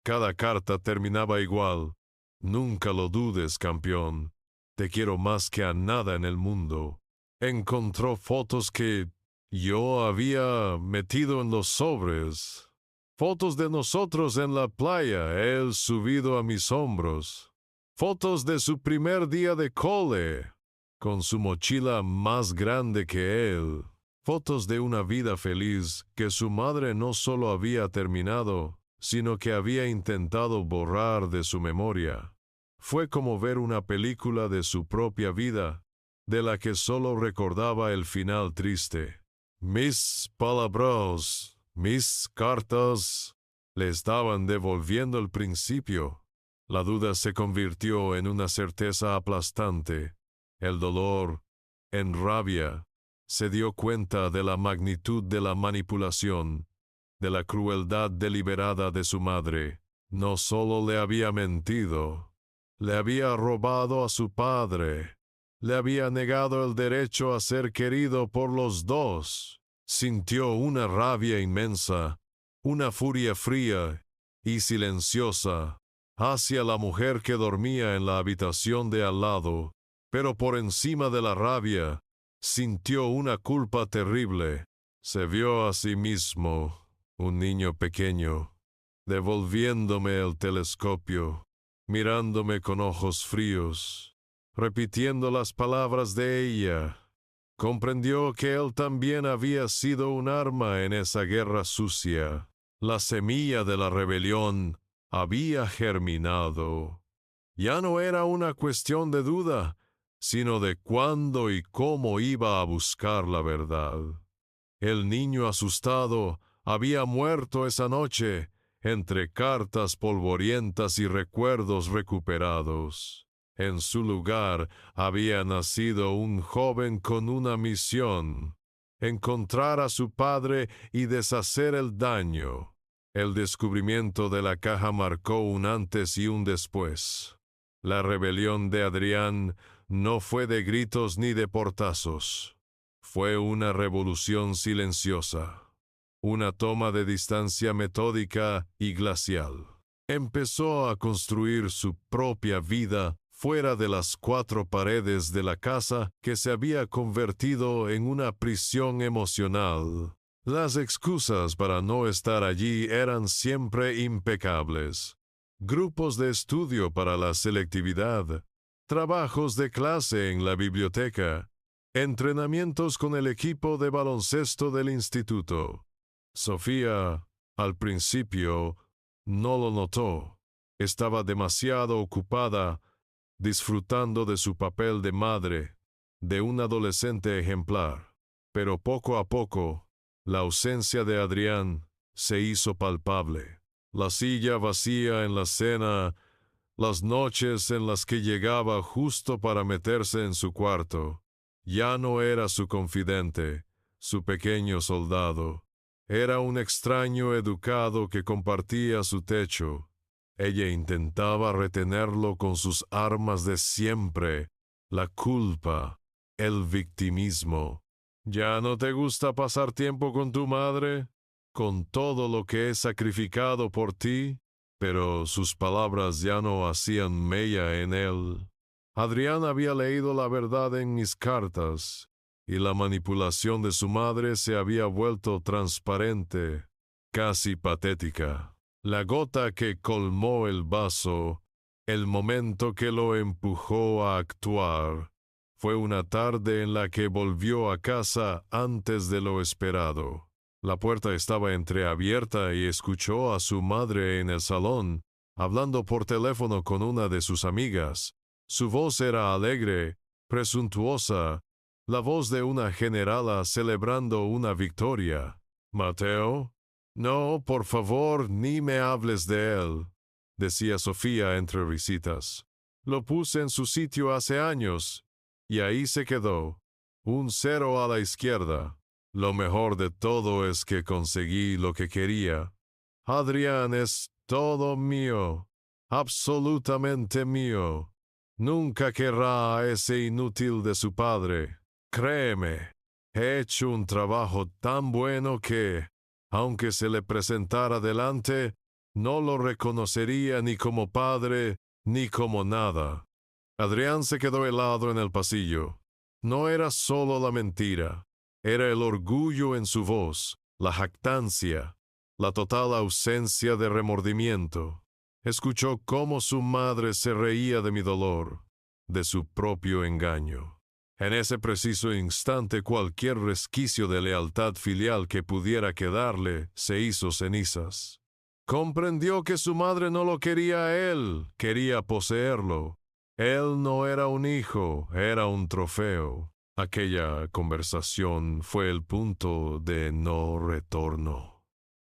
Cada carta terminaba igual. Nunca lo dudes, campeón. Te quiero más que a nada en el mundo. Encontró fotos que yo había metido en los sobres. Fotos de nosotros en la playa, él subido a mis hombros. Fotos de su primer día de cole, con su mochila más grande que él. Fotos de una vida feliz que su madre no solo había terminado, sino que había intentado borrar de su memoria. Fue como ver una película de su propia vida, de la que solo recordaba el final triste. Mis palabras, mis cartas, le estaban devolviendo el principio. La duda se convirtió en una certeza aplastante. El dolor, en rabia, se dio cuenta de la magnitud de la manipulación, de la crueldad deliberada de su madre. No solo le había mentido, le había robado a su padre, le había negado el derecho a ser querido por los dos. Sintió una rabia inmensa, una furia fría y silenciosa hacia la mujer que dormía en la habitación de al lado, pero por encima de la rabia, sintió una culpa terrible. Se vio a sí mismo, un niño pequeño, devolviéndome el telescopio, mirándome con ojos fríos, repitiendo las palabras de ella. Comprendió que él también había sido un arma en esa guerra sucia. La semilla de la rebelión había germinado. Ya no era una cuestión de duda, sino de cuándo y cómo iba a buscar la verdad. El niño asustado había muerto esa noche entre cartas polvorientas y recuerdos recuperados. En su lugar había nacido un joven con una misión: encontrar a su padre y deshacer el daño. El descubrimiento de la caja marcó un antes y un después. La rebelión de Adrián no fue de gritos ni de portazos. Fue una revolución silenciosa, una toma de distancia metódica y glacial. Empezó a construir su propia vida fuera de las cuatro paredes de la casa que se había convertido en una prisión emocional. Las excusas para no estar allí eran siempre impecables. Grupos de estudio para la selectividad, trabajos de clase en la biblioteca, entrenamientos con el equipo de baloncesto del instituto. Sofía, al principio, no lo notó. Estaba demasiado ocupada disfrutando de su papel de madre, de un adolescente ejemplar. Pero poco a poco, la ausencia de Adrián se hizo palpable. La silla vacía en la cena, las noches en las que llegaba justo para meterse en su cuarto. Ya no era su confidente, su pequeño soldado. Era un extraño educado que compartía su techo. Ella intentaba retenerlo con sus armas de siempre: la culpa, el victimismo. ¿Ya no te gusta pasar tiempo con tu madre, con todo lo que he sacrificado por ti? Pero sus palabras ya no hacían mella en él. Adrián había leído la verdad en mis cartas, y la manipulación de su madre se había vuelto transparente, casi patética. La gota que colmó el vaso, el momento que lo empujó a actuar, fue una tarde en la que volvió a casa antes de lo esperado. La puerta estaba entreabierta y escuchó a su madre en el salón, hablando por teléfono con una de sus amigas. Su voz era alegre, presuntuosa, la voz de una generala celebrando una victoria. «Mateo, no, por favor, ni me hables de él», decía Sofía entre risitas. «Lo puse en su sitio hace años, y ahí se quedó, un 0 a la izquierda. Lo mejor de todo es que conseguí lo que quería. Adrián es todo mío, absolutamente mío. Nunca querrá a ese inútil de su padre. Créeme, he hecho un trabajo tan bueno que, aunque se le presentara delante, no lo reconocería ni como padre ni como nada». Adrián se quedó helado en el pasillo. No era solo la mentira, era el orgullo en su voz, la jactancia, la total ausencia de remordimiento. Escuchó cómo su madre se reía de mi dolor, de su propio engaño. En ese preciso instante cualquier resquicio de lealtad filial que pudiera quedarle se hizo cenizas. Comprendió que su madre no lo quería a él, quería poseerlo. Él no era un hijo, era un trofeo. Aquella conversación fue el punto de no retorno.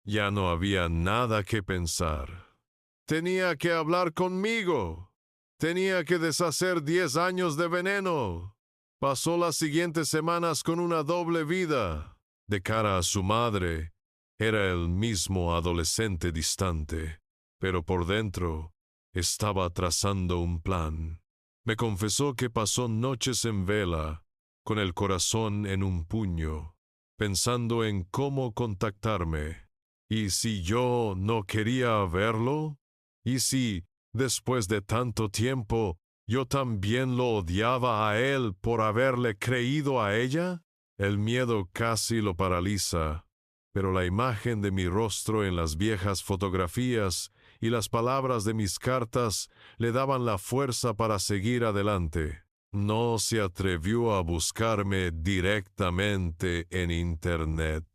Ya no había nada que pensar. Tenía que hablar conmigo. Tenía que deshacer 10 años de veneno. Pasó las siguientes semanas con una doble vida. De cara a su madre, era el mismo adolescente distante, pero por dentro estaba trazando un plan. Me confesó que pasó noches en vela, con el corazón en un puño, pensando en cómo contactarme. ¿Y si yo no quería verlo? ¿Y si, después de tanto tiempo, yo también lo odiaba a él por haberle creído a ella? El miedo casi lo paraliza, pero la imagen de mi rostro en las viejas fotografías y las palabras de mis cartas le daban la fuerza para seguir adelante. No se atrevió a buscarme directamente en Internet.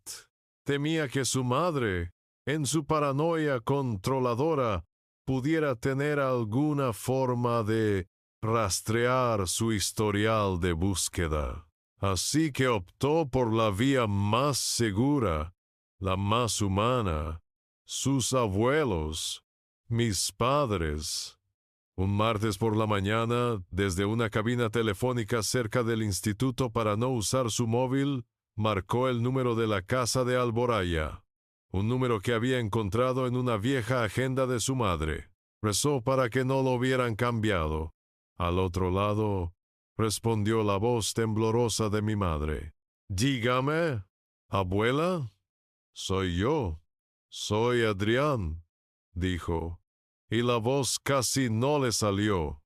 Temía que su madre, en su paranoia controladora, pudiera tener alguna forma de rastrear su historial de búsqueda. Así que optó por la vía más segura, la más humana, sus abuelos, mis padres. Un martes por la mañana, desde una cabina telefónica cerca del instituto para no usar su móvil, marcó el número de la casa de Alboraya, un número que había encontrado en una vieja agenda de su madre. Rezó para que no lo hubieran cambiado. Al otro lado, respondió la voz temblorosa de mi madre. «Dígame, abuela, soy yo, soy Adrián», dijo, y la voz casi no le salió.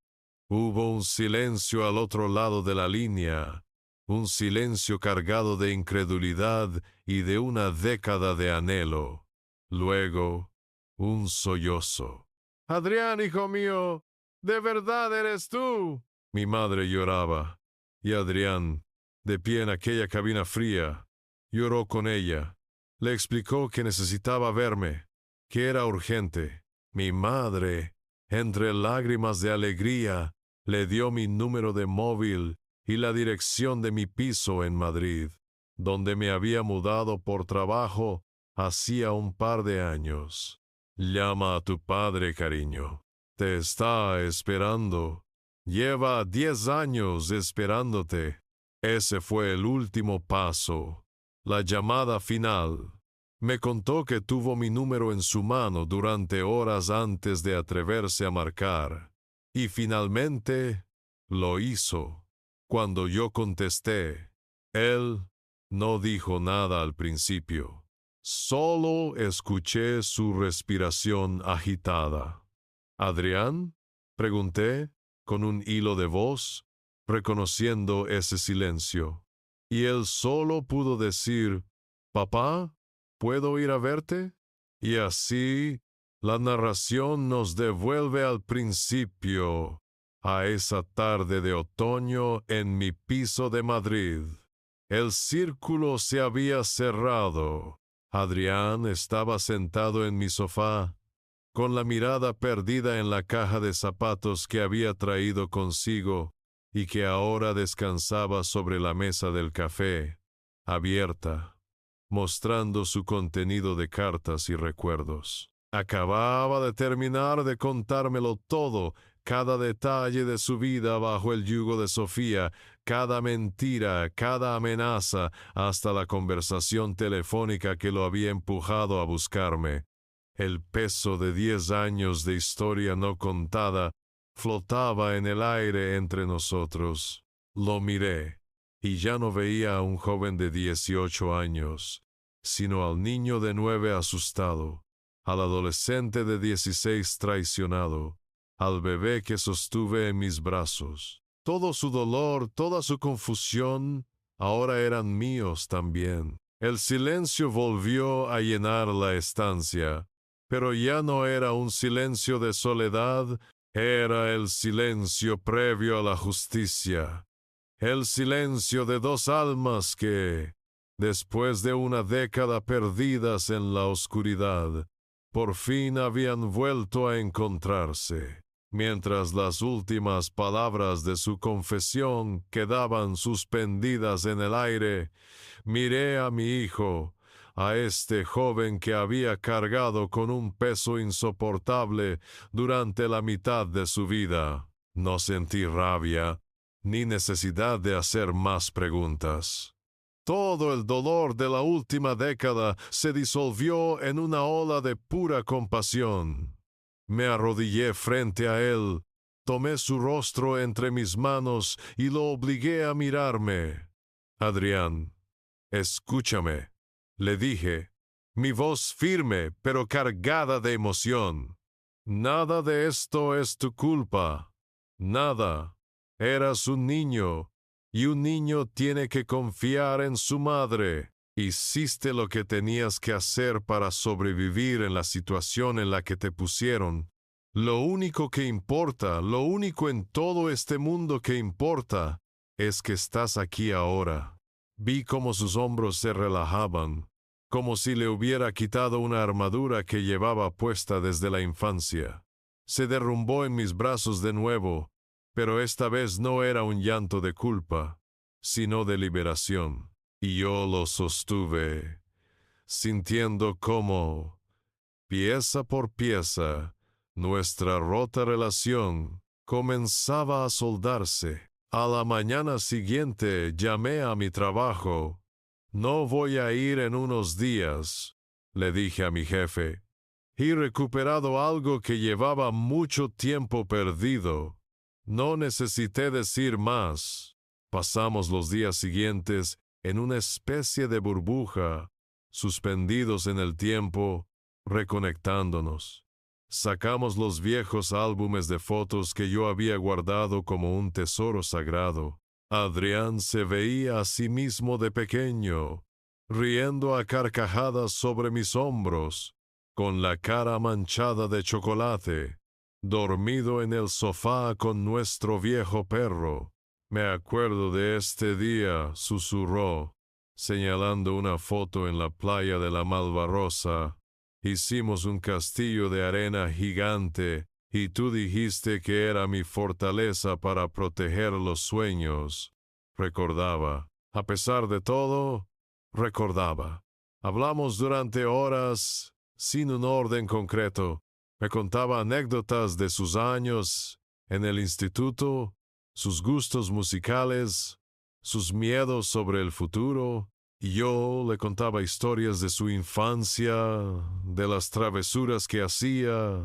Hubo un silencio al otro lado de la línea, un silencio cargado de incredulidad y de una década de anhelo. Luego, un sollozo. «Adrián, hijo mío, ¿de verdad eres tú?». Mi madre lloraba, y Adrián, de pie en aquella cabina fría, lloró con ella. Le explicó que necesitaba verme, que era urgente. Mi madre, entre lágrimas de alegría, le dio mi número de móvil y la dirección de mi piso en Madrid, donde me había mudado por trabajo hacía un par de años. «Llama a tu padre, cariño. Te está esperando. Lleva 10 años esperándote». Ese fue el último paso, la llamada final. Me contó que tuvo mi número en su mano durante horas antes de atreverse a marcar. Y finalmente lo hizo. Cuando yo contesté, él no dijo nada al principio. Solo escuché su respiración agitada. «¿Adrián?», pregunté, con un hilo de voz, reconociendo ese silencio. Y él solo pudo decir: «Papá, ¿puedo ir a verte?». Y así, la narración nos devuelve al principio, a esa tarde de otoño en mi piso de Madrid. El círculo se había cerrado. Adrián estaba sentado en mi sofá, con la mirada perdida en la caja de zapatos que había traído consigo y que ahora descansaba sobre la mesa del café, abierta, mostrando su contenido de cartas y recuerdos. Acababa de terminar de contármelo todo, cada detalle de su vida bajo el yugo de Sofía, cada mentira, cada amenaza, hasta la conversación telefónica que lo había empujado a buscarme. El peso de 10 años de historia no contada flotaba en el aire entre nosotros. Lo miré, y ya no veía a un joven de 18 años, sino al niño de 9 asustado, al adolescente de 16 traicionado, al bebé que sostuve en mis brazos. Todo su dolor, toda su confusión, ahora eran míos también. El silencio volvió a llenar la estancia, pero ya no era un silencio de soledad, era el silencio previo a la justicia. El silencio de dos almas que, después de una década perdidas en la oscuridad, por fin habían vuelto a encontrarse. Mientras las últimas palabras de su confesión quedaban suspendidas en el aire, miré a mi hijo, a este joven que había cargado con un peso insoportable durante la mitad de su vida. No sentí rabia, ni necesidad de hacer más preguntas. Todo el dolor de la última década se disolvió en una ola de pura compasión. Me arrodillé frente a él, tomé su rostro entre mis manos y lo obligué a mirarme. Adrián, escúchame, le dije, mi voz firme pero cargada de emoción. Nada de esto es tu culpa. Nada. Eras un niño, y un niño tiene que confiar en su madre. Hiciste lo que tenías que hacer para sobrevivir en la situación en la que te pusieron. Lo único que importa, lo único en todo este mundo que importa, es que estás aquí ahora. Vi cómo sus hombros se relajaban, como si le hubiera quitado una armadura que llevaba puesta desde la infancia. Se derrumbó en mis brazos de nuevo, pero esta vez no era un llanto de culpa, sino de liberación. Y yo lo sostuve, sintiendo cómo, pieza por pieza, nuestra rota relación comenzaba a soldarse. A la mañana siguiente llamé a mi trabajo. No voy a ir en unos días, le dije a mi jefe. He recuperado algo que llevaba mucho tiempo perdido. No necesité decir más. Pasamos los días siguientes en una especie de burbuja, suspendidos en el tiempo, reconectándonos. Sacamos los viejos álbumes de fotos que yo había guardado como un tesoro sagrado. Adrián se veía a sí mismo de pequeño, riendo a carcajadas sobre mis hombros, con la cara manchada de chocolate, dormido en el sofá con nuestro viejo perro. Me acuerdo de este día, susurró, señalando una foto en la playa de la Malvarrosa. Hicimos un castillo de arena gigante y tú dijiste que era mi fortaleza para proteger los sueños. Recordaba. A pesar de todo, recordaba. Hablamos durante horas, sin un orden concreto. Me contaba anécdotas de sus años en el instituto, sus gustos musicales, sus miedos sobre el futuro. Y yo le contaba historias de su infancia, de las travesuras que hacía,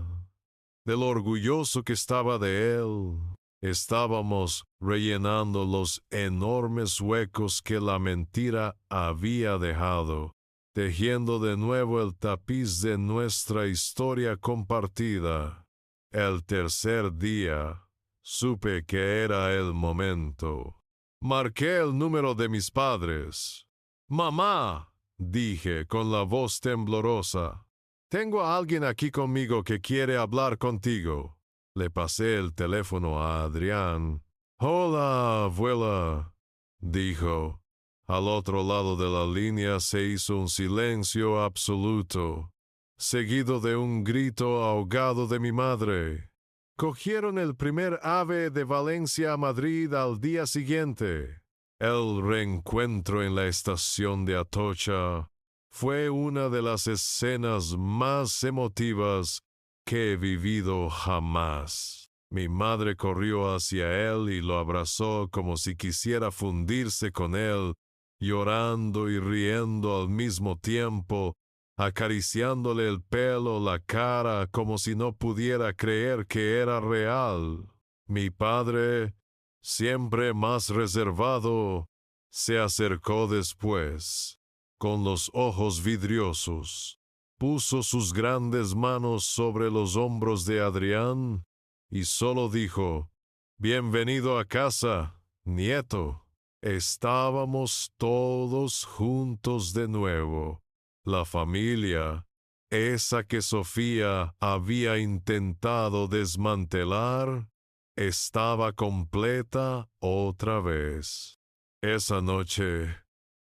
de lo orgulloso que estaba de él. Estábamos rellenando los enormes huecos que la mentira había dejado, tejiendo de nuevo el tapiz de nuestra historia compartida. El tercer día, supe que era el momento. Marqué el número de mis padres. «Mamá», dije con la voz temblorosa, «tengo a alguien aquí conmigo que quiere hablar contigo». Le pasé el teléfono a Adrián. «Hola, abuela», dijo. Al otro lado de la línea se hizo un silencio absoluto, seguido de un grito ahogado de mi madre. Cogieron el primer AVE de Valencia a Madrid al día siguiente. El reencuentro en la estación de Atocha fue una de las escenas más emotivas que he vivido jamás. Mi madre corrió hacia él y lo abrazó como si quisiera fundirse con él, llorando y riendo al mismo tiempo, acariciándole el pelo, la cara, como si no pudiera creer que era real. Mi padre, siempre más reservado, se acercó después, con los ojos vidriosos, puso sus grandes manos sobre los hombros de Adrián y solo dijo, «Bienvenido a casa, nieto». Estábamos todos juntos de nuevo. La familia, esa que Sofía había intentado desmantelar, estaba completa otra vez. Esa noche,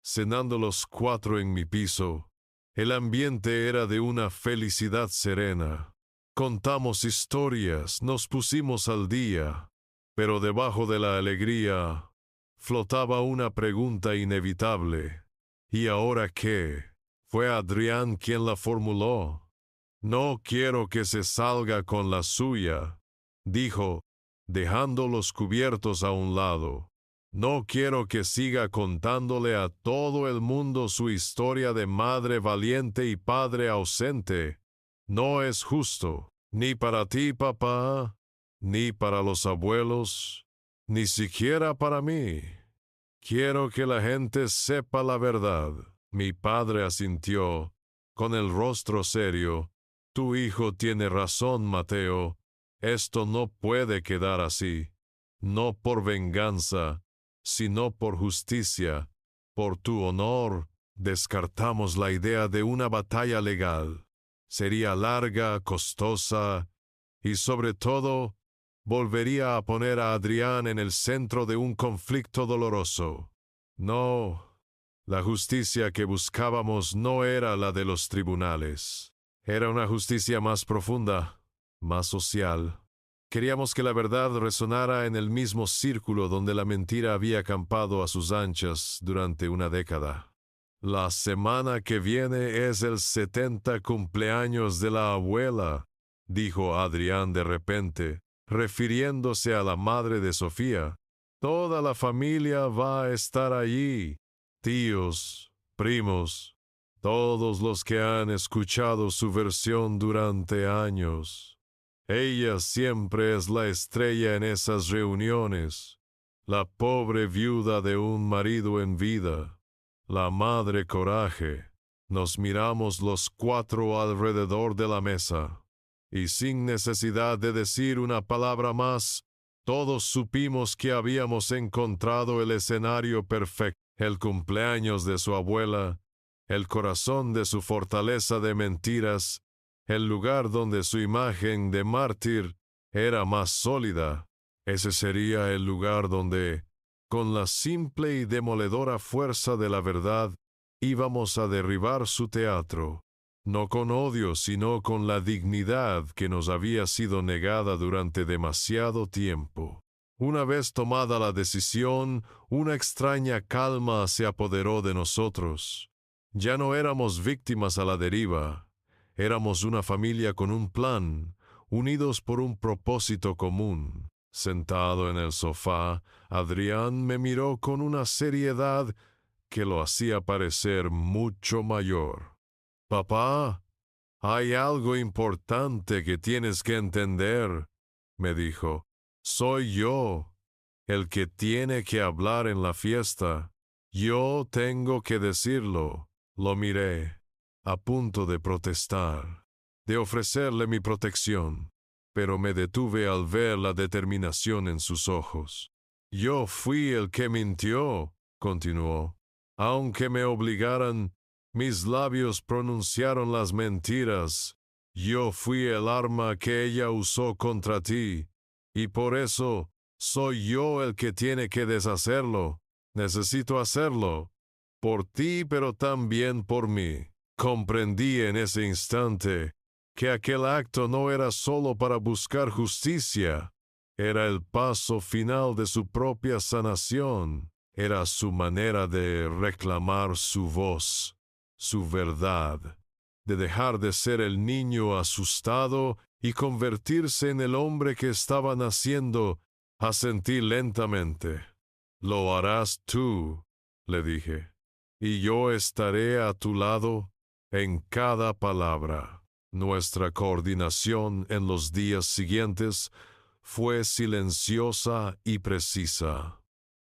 cenando los cuatro en mi piso, el ambiente era de una felicidad serena. Contamos historias, nos pusimos al día, pero debajo de la alegría flotaba una pregunta inevitable. ¿Y ahora qué? Fue Adrián quien la formuló. «No quiero que se salga con la suya», dijo, dejando los cubiertos a un lado. No quiero que siga contándole a todo el mundo su historia de madre valiente y padre ausente. No es justo, ni para ti, papá, ni para los abuelos, ni siquiera para mí. Quiero que la gente sepa la verdad. Mi padre asintió, con el rostro serio. Tu hijo tiene razón, Mateo. Esto no puede quedar así. No por venganza, sino por justicia. Por tu honor, descartamos la idea de una batalla legal. Sería larga, costosa, y sobre todo, volvería a poner a Adrián en el centro de un conflicto doloroso. No, la justicia que buscábamos no era la de los tribunales. Era una justicia más profunda, más social. Queríamos que la verdad resonara en el mismo círculo donde la mentira había acampado a sus anchas durante una década. La semana que viene es el 70 cumpleaños de la abuela, dijo Adrián de repente, refiriéndose a la madre de Sofía. Toda la familia va a estar allí, tíos, primos, todos los que han escuchado su versión durante años. Ella siempre es la estrella en esas reuniones, la pobre viuda de un marido en vida, la madre coraje. Nos miramos los cuatro alrededor de la mesa, y sin necesidad de decir una palabra más, todos supimos que habíamos encontrado el escenario perfecto, el cumpleaños de su abuela, el corazón de su fortaleza de mentiras, el lugar donde su imagen de mártir era más sólida. Ese sería el lugar donde, con la simple y demoledora fuerza de la verdad, íbamos a derribar su teatro, no con odio, sino con la dignidad que nos había sido negada durante demasiado tiempo. Una vez tomada la decisión, una extraña calma se apoderó de nosotros. Ya no éramos víctimas a la deriva. Éramos una familia con un plan, unidos por un propósito común. Sentado en el sofá, Adrián me miró con una seriedad que lo hacía parecer mucho mayor. «Papá, hay algo importante que tienes que entender», me dijo. «Soy yo el que tiene que hablar en la fiesta. Yo tengo que decirlo». Lo miré, a punto de protestar, de ofrecerle mi protección, pero me detuve al ver la determinación en sus ojos. «Yo fui el que mintió», continuó. «Aunque me obligaran, mis labios pronunciaron las mentiras. Yo fui el arma que ella usó contra ti, y por eso soy yo el que tiene que deshacerlo. Necesito hacerlo, por ti, pero también por mí». Comprendí en ese instante que aquel acto no era solo para buscar justicia, era el paso final de su propia sanación, era su manera de reclamar su voz, su verdad, de dejar de ser el niño asustado y convertirse en el hombre que estaba naciendo. Asentí lentamente. «Lo harás tú», le dije, «y yo estaré a tu lado en cada palabra». Nuestra coordinación en los días siguientes fue silenciosa y precisa.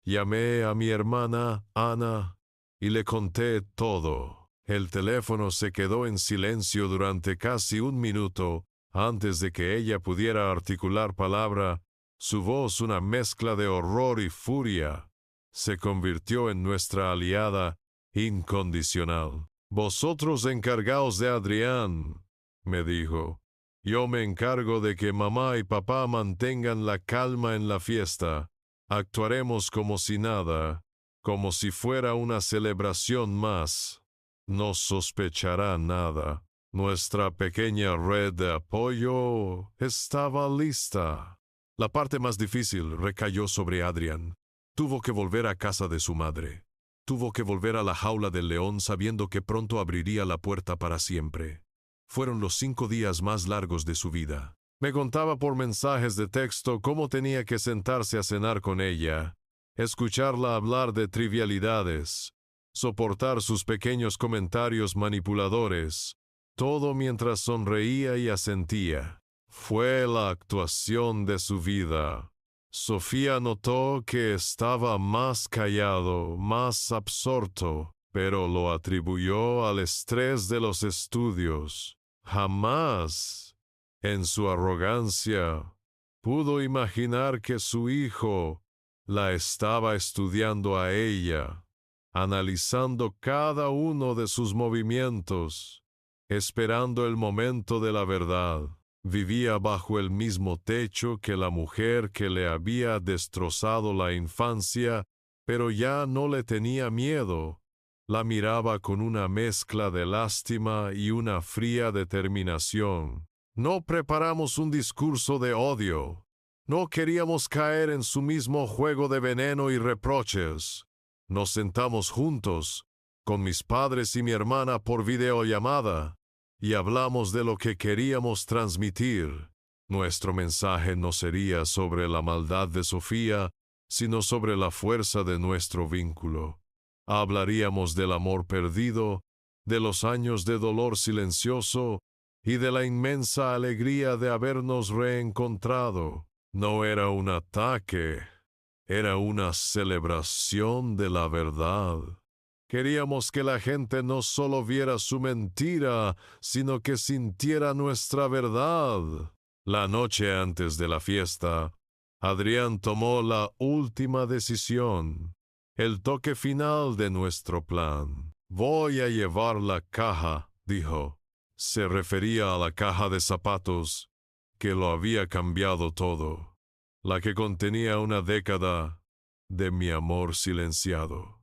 Llamé a mi hermana Ana y le conté todo. El teléfono se quedó en silencio durante casi un minuto antes de que ella pudiera articular palabra. Su voz, una mezcla de horror y furia, se convirtió en nuestra aliada incondicional. «Vosotros encargaos de Adrián», me dijo. «Yo me encargo de que mamá y papá mantengan la calma en la fiesta. Actuaremos como si nada, como si fuera una celebración más. No sospechará nada. Nuestra pequeña red de apoyo estaba lista». La parte más difícil recayó sobre Adrián. Tuvo que volver a casa de su madre. Tuvo que volver a la jaula del león sabiendo que pronto abriría la puerta para siempre. Fueron los 5 días más largos de su vida. Me contaba por mensajes de texto cómo tenía que sentarse a cenar con ella, escucharla hablar de trivialidades, soportar sus pequeños comentarios manipuladores, todo mientras sonreía y asentía. Fue la actuación de su vida. Sofía notó que estaba más callado, más absorto, pero lo atribuyó al estrés de los estudios. Jamás, en su arrogancia, pudo imaginar que su hijo la estaba estudiando a ella, analizando cada uno de sus movimientos, esperando el momento de la verdad. Vivía bajo el mismo techo que la mujer que le había destrozado la infancia, pero ya no le tenía miedo. La miraba con una mezcla de lástima y una fría determinación. No preparamos un discurso de odio. No queríamos caer en su mismo juego de veneno y reproches. Nos sentamos juntos, con mis padres y mi hermana por videollamada, y hablamos de lo que queríamos transmitir. Nuestro mensaje no sería sobre la maldad de Sofía, sino sobre la fuerza de nuestro vínculo. Hablaríamos del amor perdido, de los años de dolor silencioso y de la inmensa alegría de habernos reencontrado. No era un ataque, era una celebración de la verdad. Queríamos que la gente no solo viera su mentira, sino que sintiera nuestra verdad. La noche antes de la fiesta, Adrián tomó la última decisión, el toque final de nuestro plan. Voy a llevar la caja, dijo. Se refería a la caja de zapatos que lo había cambiado todo, la que contenía una década de mi amor silenciado.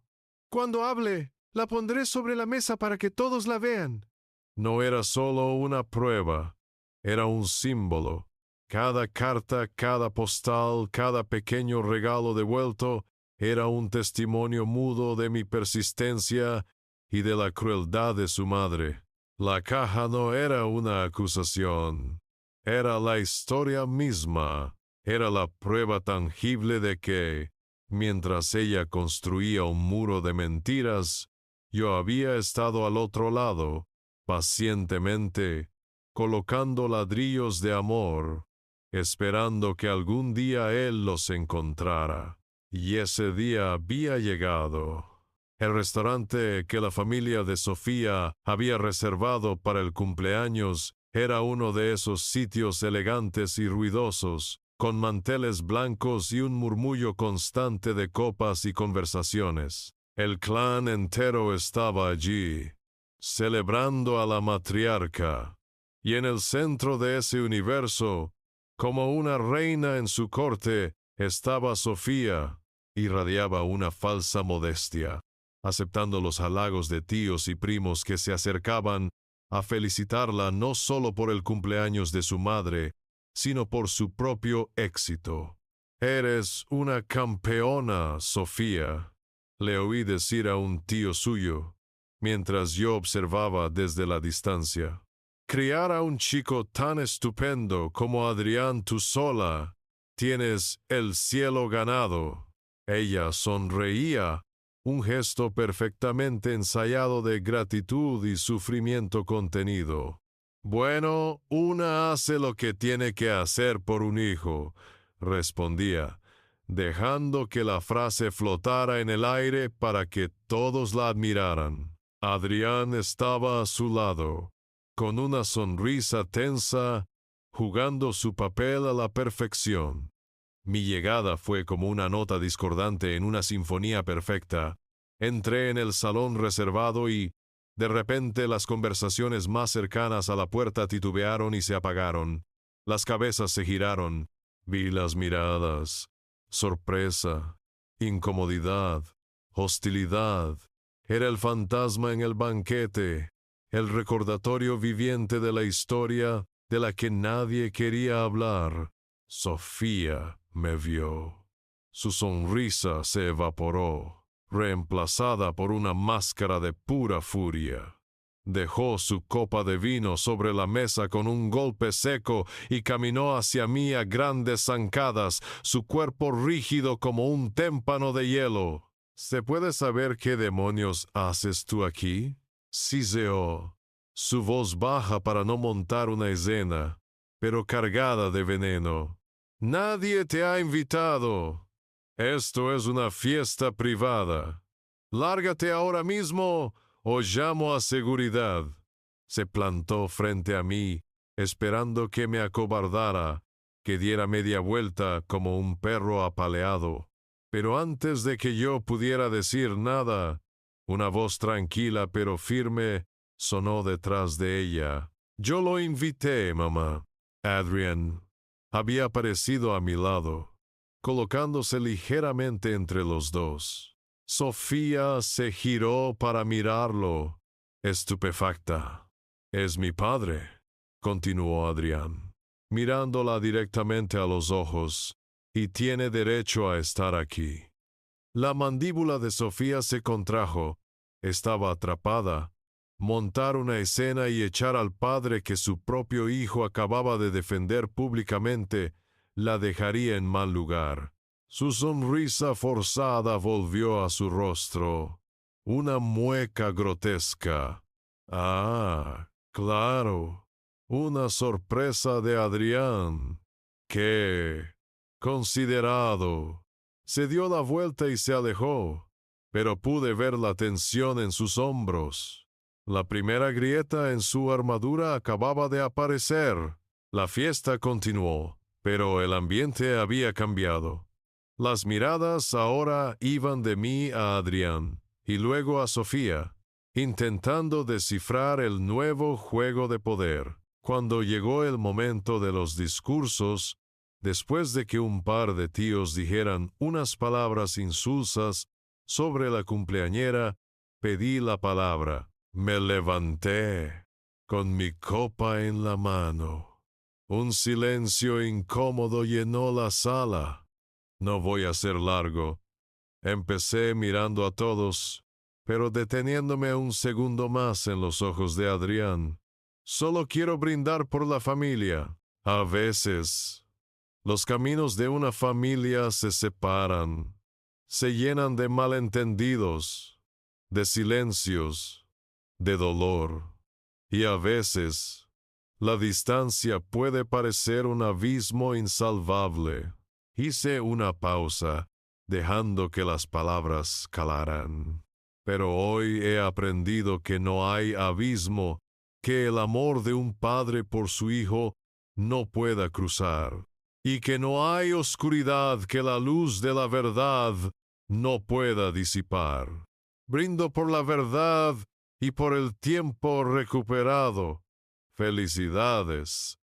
Cuando hable, la pondré sobre la mesa para que todos la vean. No era solo una prueba, era un símbolo. Cada carta, cada postal, cada pequeño regalo devuelto era un testimonio mudo de mi persistencia y de la crueldad de su madre. La caja no era una acusación, era la historia misma, era la prueba tangible de que, mientras ella construía un muro de mentiras, yo había estado al otro lado, pacientemente, colocando ladrillos de amor, esperando que algún día él los encontrara. Y ese día había llegado. El restaurante que la familia de Sofía había reservado para el cumpleaños era uno de esos sitios elegantes y ruidosos, con manteles blancos y un murmullo constante de copas y conversaciones. El clan entero estaba allí, celebrando a la matriarca, y en el centro de ese universo, como una reina en su corte, estaba Sofía, irradiaba una falsa modestia, aceptando los halagos de tíos y primos que se acercaban a felicitarla no solo por el cumpleaños de su madre, sino por su propio éxito. «Eres una campeona, Sofía», le oí decir a un tío suyo, mientras yo observaba desde la distancia. «Criar a un chico tan estupendo como Adrián tú sola, tienes el cielo ganado». Ella sonreía, un gesto perfectamente ensayado de gratitud y sufrimiento contenido. «Bueno, una hace lo que tiene que hacer por un hijo», respondía, dejando que la frase flotara en el aire para que todos la admiraran. Adrián estaba a su lado, con una sonrisa tensa, jugando su papel a la perfección. Mi llegada fue como una nota discordante en una sinfonía perfecta. Entré en el salón reservado y, de repente, las conversaciones más cercanas a la puerta titubearon y se apagaron. Las cabezas se giraron. Vi las miradas. Sorpresa, incomodidad, hostilidad. Era el fantasma en el banquete, el recordatorio viviente de la historia de la que nadie quería hablar. Sofía me vio. Su sonrisa se evaporó, reemplazada por una máscara de pura furia. Dejó su copa de vino sobre la mesa con un golpe seco y caminó hacia mí a grandes zancadas, su cuerpo rígido como un témpano de hielo. ¿Se puede saber qué demonios haces tú aquí? Siseó, su voz baja para no montar una escena, pero cargada de veneno. Nadie te ha invitado. Esto es una fiesta privada. Lárgate ahora mismo o llamo a seguridad. Se plantó frente a mí, esperando que me acobardara, que diera media vuelta como un perro apaleado. Pero antes de que yo pudiera decir nada, una voz tranquila pero firme sonó detrás de ella. Yo lo invité, mamá. Adrian había aparecido a mi lado, colocándose ligeramente entre los dos. Sofía se giró para mirarlo, estupefacta. «Es mi padre», continuó Adrián, mirándola directamente a los ojos, «y tiene derecho a estar aquí». La mandíbula de Sofía se contrajo. Estaba atrapada. Montar una escena y echar al padre que su propio hijo acababa de defender públicamente la dejaría en mal lugar. Su sonrisa forzada volvió a su rostro, una mueca grotesca. Ah, claro, una sorpresa de Adrián. ¡Qué considerado! Se dio la vuelta y se alejó, pero pude ver la tensión en sus hombros. La primera grieta en su armadura acababa de aparecer. La fiesta continuó, pero el ambiente había cambiado. Las miradas ahora iban de mí a Adrián y luego a Sofía, intentando descifrar el nuevo juego de poder. Cuando llegó el momento de los discursos, después de que un par de tíos dijeran unas palabras insulsas sobre la cumpleañera, pedí la palabra. Me levanté con mi copa en la mano. Un silencio incómodo llenó la sala. No voy a ser largo. Empecé mirando a todos, pero deteniéndome un segundo más en los ojos de Adrián. Solo quiero brindar por la familia. A veces, los caminos de una familia se separan, se llenan de malentendidos, de silencios, de dolor, y a veces la distancia puede parecer un abismo insalvable. Hice una pausa, dejando que las palabras calaran. Pero hoy he aprendido que no hay abismo que el amor de un padre por su hijo no pueda cruzar, y que no hay oscuridad que la luz de la verdad no pueda disipar. Brindo por la verdad y por el tiempo recuperado. Felicidades,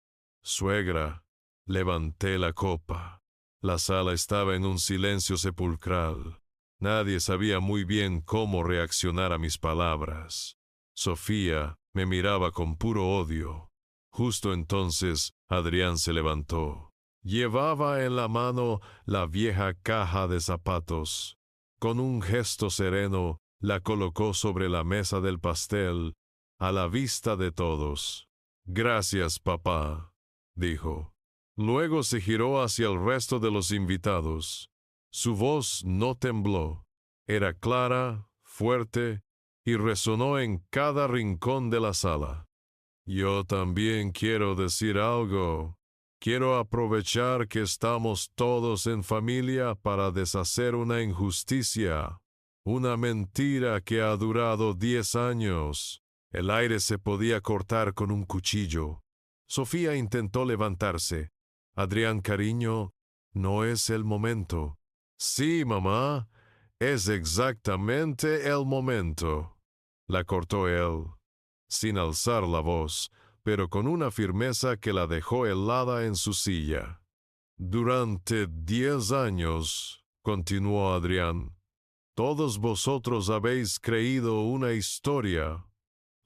suegra. Levanté la copa. La sala estaba en un silencio sepulcral. Nadie sabía muy bien cómo reaccionar a mis palabras. Sofía me miraba con puro odio. Justo entonces Adrián se levantó. Llevaba en la mano la vieja caja de zapatos. Con un gesto sereno, la colocó sobre la mesa del pastel, a la vista de todos. «Gracias, papá», dijo. Luego se giró hacia el resto de los invitados. Su voz no tembló. Era clara, fuerte, y resonó en cada rincón de la sala. «Yo también quiero decir algo. Quiero aprovechar que estamos todos en familia para deshacer una injusticia, una mentira que ha durado 10 años. El aire se podía cortar con un cuchillo. Sofía intentó levantarse. «Adrián, cariño, no es el momento». «Sí, mamá, es exactamente el momento», la cortó él, sin alzar la voz, pero con una firmeza que la dejó helada en su silla. «Durante 10 años», continuó Adrián, «todos vosotros habéis creído una historia,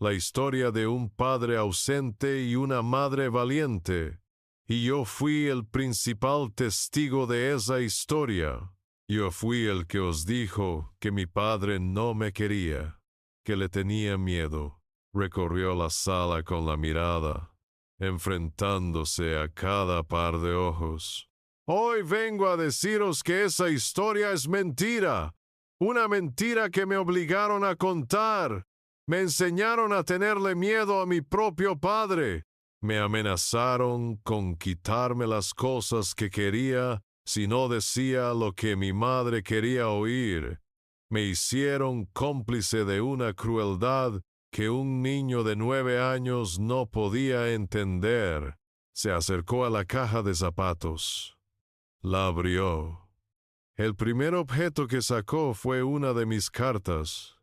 la historia de un padre ausente y una madre valiente. Y yo fui el principal testigo de esa historia. Yo fui el que os dijo que mi padre no me quería, que le tenía miedo. Recorrió la sala con la mirada, enfrentándose a cada par de ojos. Hoy vengo a deciros que esa historia es mentira. Una mentira que me obligaron a contar. Me enseñaron a tenerle miedo a mi propio padre. Me amenazaron con quitarme las cosas que quería si no decía lo que mi madre quería oír. Me hicieron cómplice de una crueldad que un niño de 9 años no podía entender. Se acercó a la caja de zapatos. La abrió. El primer objeto que sacó fue una de mis cartas,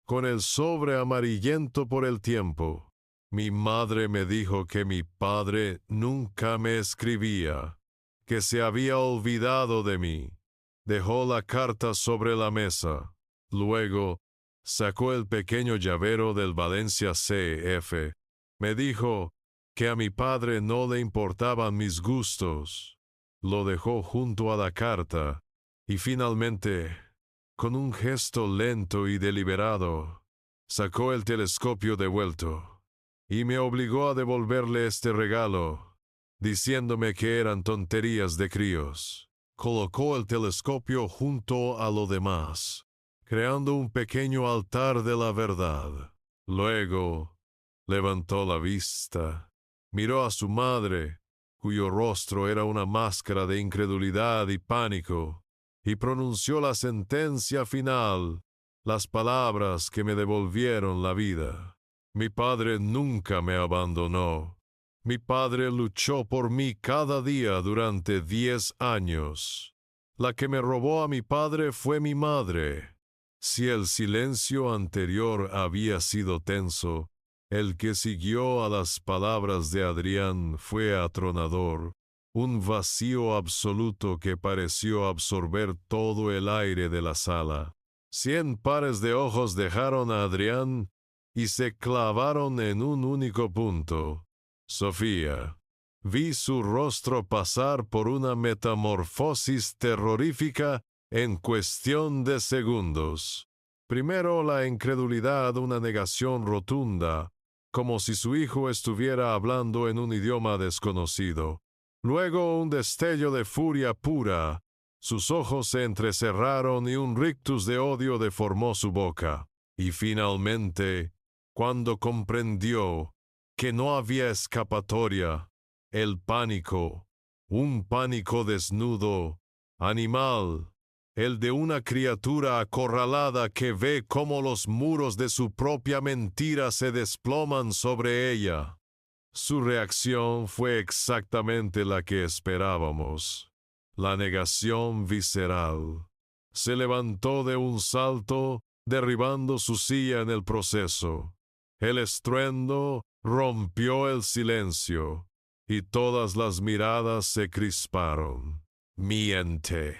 con el sobre amarillento por el tiempo. Mi madre me dijo que mi padre nunca me escribía, que se había olvidado de mí. Dejó la carta sobre la mesa. Luego, sacó el pequeño llavero del Valencia CF. Me dijo que a mi padre no le importaban mis gustos. Lo dejó junto a la carta y finalmente, con un gesto lento y deliberado, sacó el telescopio devuelto y me obligó a devolverle este regalo, diciéndome que eran tonterías de críos. Colocó el telescopio junto a lo demás, creando un pequeño altar de la verdad. Luego, levantó la vista, miró a su madre, cuyo rostro era una máscara de incredulidad y pánico, y pronunció la sentencia final, las palabras que me devolvieron la vida. Mi padre nunca me abandonó. Mi padre luchó por mí cada día durante 10 años. La que me robó a mi padre fue mi madre. Si el silencio anterior había sido tenso, el que siguió a las palabras de Adrián fue atronador, un vacío absoluto que pareció absorber todo el aire de la sala. 100 pares de ojos dejaron a Adrián y se clavaron en un único punto. Sofía. Vi su rostro pasar por una metamorfosis terrorífica en cuestión de segundos. Primero la incredulidad, una negación rotunda, como si su hijo estuviera hablando en un idioma desconocido. Luego un destello de furia pura. Sus ojos se entrecerraron y un rictus de odio deformó su boca. Y finalmente, cuando comprendió que no había escapatoria, el pánico, un pánico desnudo, animal, el de una criatura acorralada que ve cómo los muros de su propia mentira se desploman sobre ella. Su reacción fue exactamente la que esperábamos, la negación visceral. Se levantó de un salto, derribando su silla en el proceso. El estruendo rompió el silencio, y todas las miradas se crisparon. «Miente»,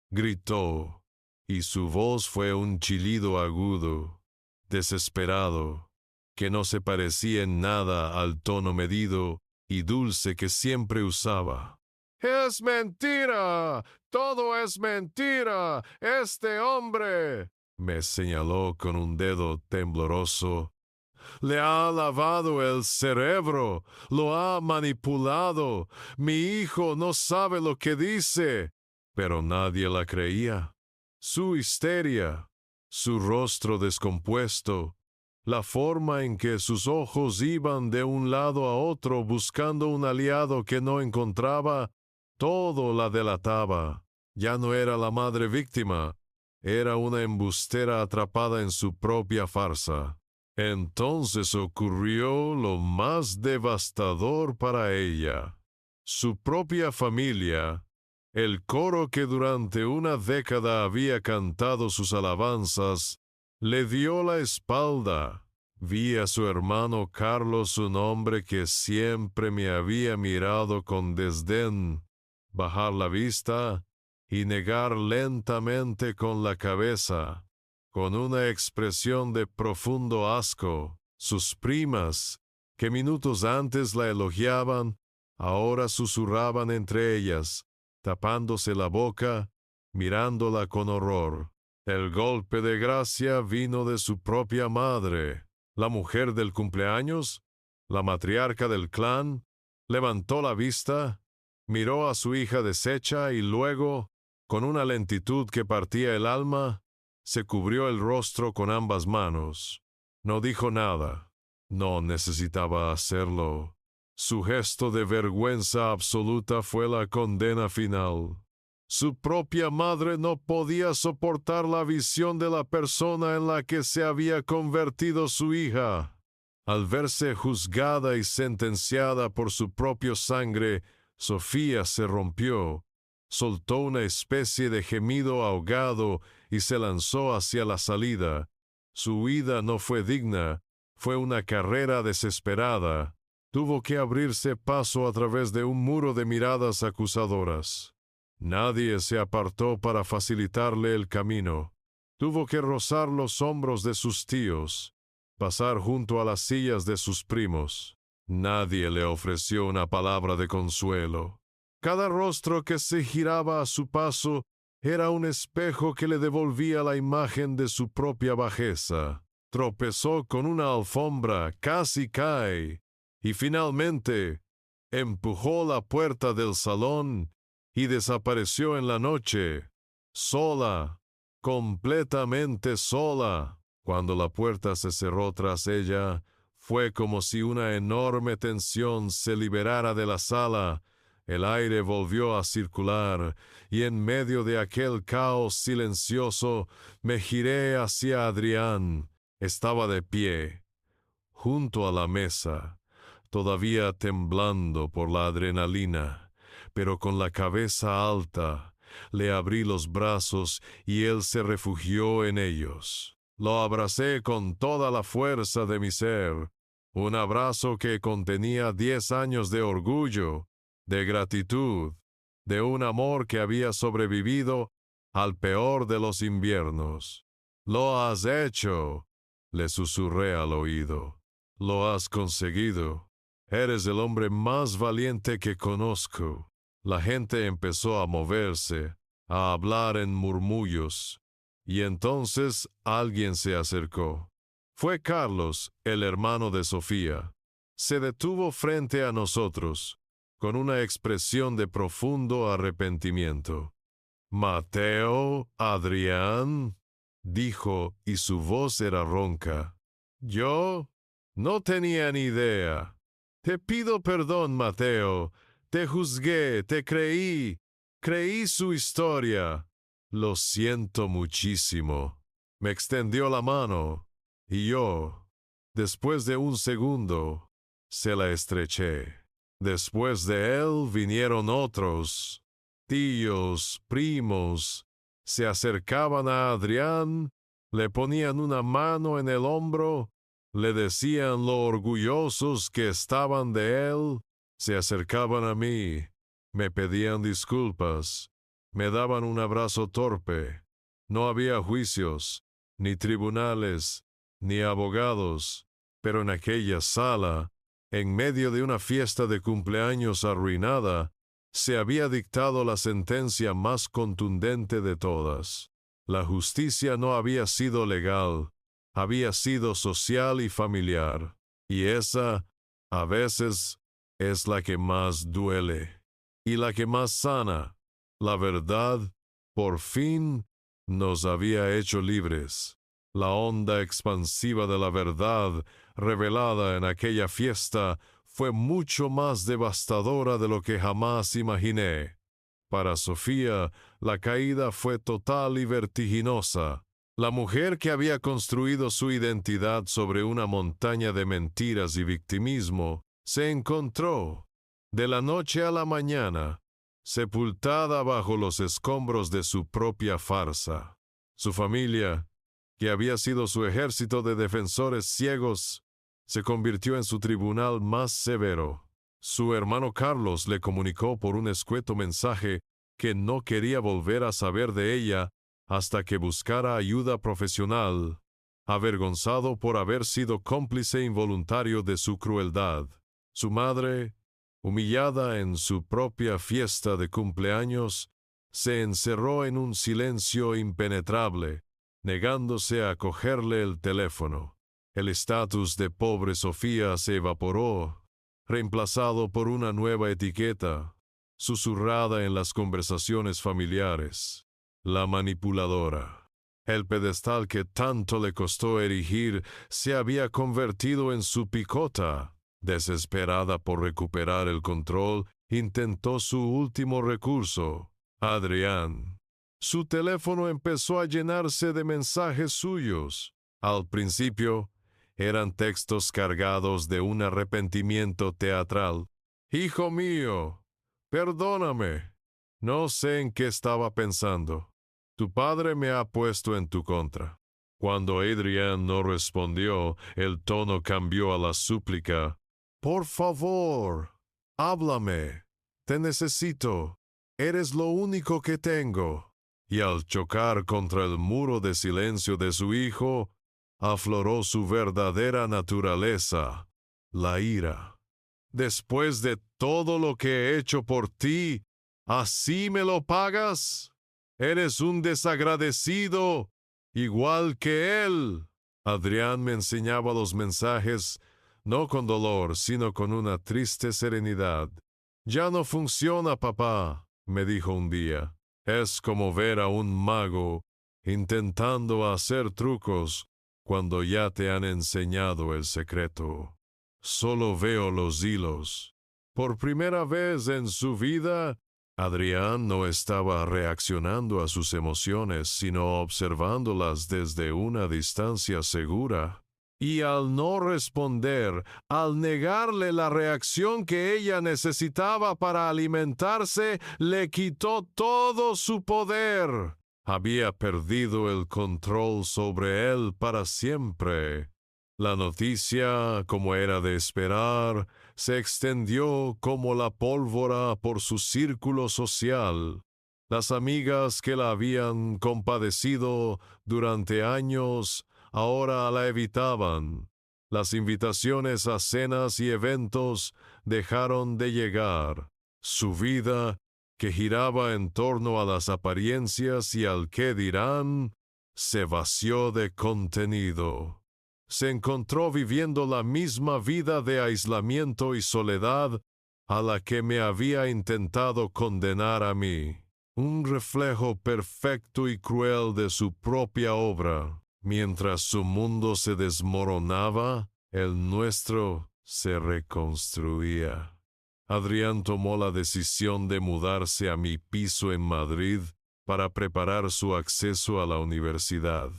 gritó, y su voz fue un chillido agudo, desesperado, que no se parecía en nada al tono medido y dulce que siempre usaba. «¡Es mentira! ¡Todo es mentira! ¡Este hombre!», me señaló con un dedo tembloroso. «Le ha lavado el cerebro, lo ha manipulado. Mi hijo no sabe lo que dice». Pero nadie la creía. Su histeria, su rostro descompuesto, la forma en que sus ojos iban de un lado a otro buscando un aliado que no encontraba, todo la delataba. Ya no era la madre víctima, era una embustera atrapada en su propia farsa. Entonces ocurrió lo más devastador para ella. Su propia familia, el coro que durante una década había cantado sus alabanzas, le dio la espalda. Vi a su hermano Carlos, un hombre que siempre me había mirado con desdén, bajar la vista y negar lentamente con la cabeza, con una expresión de profundo asco. Sus primas, que minutos antes la elogiaban, ahora susurraban entre ellas, tapándose la boca, mirándola con horror. El golpe de gracia vino de su propia madre. La mujer del cumpleaños, la matriarca del clan, levantó la vista, miró a su hija deshecha y luego, con una lentitud que partía el alma, se cubrió el rostro con ambas manos. No dijo nada. No necesitaba hacerlo. Su gesto de vergüenza absoluta fue la condena final. Su propia madre no podía soportar la visión de la persona en la que se había convertido su hija. Al verse juzgada y sentenciada por su propia sangre, Sofía se rompió, soltó una especie de gemido ahogado y se lanzó hacia la salida. Su huida no fue digna, fue una carrera desesperada. Tuvo que abrirse paso a través de un muro de miradas acusadoras. Nadie se apartó para facilitarle el camino. Tuvo que rozar los hombros de sus tíos, pasar junto a las sillas de sus primos. Nadie le ofreció una palabra de consuelo. Cada rostro que se giraba a su paso era un espejo que le devolvía la imagen de su propia bajeza. Tropezó con una alfombra, casi cae, y finalmente empujó la puerta del salón y desapareció en la noche, sola, completamente sola. Cuando la puerta se cerró tras ella, fue como si una enorme tensión se liberara de la sala. El aire volvió a circular, y en medio de aquel caos silencioso me giré hacia Adrián. Estaba de pie, junto a la mesa, todavía temblando por la adrenalina, pero con la cabeza alta. Le abrí los brazos y él se refugió en ellos. Lo abracé con toda la fuerza de mi ser, un abrazo que contenía 10 años de orgullo, de gratitud, de un amor que había sobrevivido al peor de los inviernos. «Lo has hecho», le susurré al oído. «Lo has conseguido. Eres el hombre más valiente que conozco». La gente empezó a moverse, a hablar en murmullos, y entonces alguien se acercó. Fue Carlos, el hermano de Sofía. Se detuvo frente a nosotros, con una expresión de profundo arrepentimiento. «Mateo, Adrián», dijo, y su voz era ronca. «Yo no tenía ni idea. Te pido perdón, Mateo. Te juzgué, te creí su historia. Lo siento muchísimo». Me extendió la mano, y yo, después de un segundo, se la estreché. Después de él vinieron otros. Tíos, primos, se acercaban a Adrián, le ponían una mano en el hombro, le decían lo orgullosos que estaban de él, se acercaban a mí, me pedían disculpas, me daban un abrazo torpe. No había juicios, ni tribunales, ni abogados, pero en aquella sala, en medio de una fiesta de cumpleaños arruinada, se había dictado la sentencia más contundente de todas. La justicia no había sido legal, había sido social y familiar, y esa, a veces, es la que más duele, y la que más sana. La verdad, por fin, nos había hecho libres. La onda expansiva de la verdad, revelada en aquella fiesta, fue mucho más devastadora de lo que jamás imaginé. Para Sofía, la caída fue total y vertiginosa. La mujer que había construido su identidad sobre una montaña de mentiras y victimismo, se encontró, de la noche a la mañana, sepultada bajo los escombros de su propia farsa. Su familia, que había sido su ejército de defensores ciegos, se convirtió en su tribunal más severo. Su hermano Carlos le comunicó por un escueto mensaje que no quería volver a saber de ella hasta que buscara ayuda profesional, avergonzado por haber sido cómplice involuntario de su crueldad. Su madre, humillada en su propia fiesta de cumpleaños, se encerró en un silencio impenetrable, negándose a cogerle el teléfono. El estatus de pobre Sofía se evaporó, reemplazado por una nueva etiqueta, susurrada en las conversaciones familiares: la manipuladora. El pedestal que tanto le costó erigir se había convertido en su picota. Desesperada por recuperar el control, intentó su último recurso: Adrián. Su teléfono empezó a llenarse de mensajes suyos. Al principio, eran textos cargados de un arrepentimiento teatral. «Hijo mío, perdóname. No sé en qué estaba pensando. Tu padre me ha puesto en tu contra». Cuando Adrián no respondió, el tono cambió a la súplica. «Por favor, háblame. Te necesito. Eres lo único que tengo». Y al chocar contra el muro de silencio de su hijo, afloró su verdadera naturaleza, la ira. «¿Después de todo lo que he hecho por ti, así me lo pagas? Eres un desagradecido, igual que él». Adrián me enseñaba los mensajes, no con dolor, sino con una triste serenidad. «Ya no funciona, papá», me dijo un día. «Es como ver a un mago intentando hacer trucos cuando ya te han enseñado el secreto. Solo veo los hilos». Por primera vez en su vida, Adrián no estaba reaccionando a sus emociones, sino observándolas desde una distancia segura. Y al no responder, al negarle la reacción que ella necesitaba para alimentarse, le quitó todo su poder. Había perdido el control sobre él para siempre. La noticia, como era de esperar, se extendió como la pólvora por su círculo social. Las amigas que la habían compadecido durante años ahora la evitaban. Las invitaciones a cenas y eventos dejaron de llegar. Su vida, que giraba en torno a las apariencias y al qué dirán, se vació de contenido. Se encontró viviendo la misma vida de aislamiento y soledad a la que me había intentado condenar a mí. Un reflejo perfecto y cruel de su propia obra. Mientras su mundo se desmoronaba, el nuestro se reconstruía. Adrián tomó la decisión de mudarse a mi piso en Madrid para preparar su acceso a la universidad.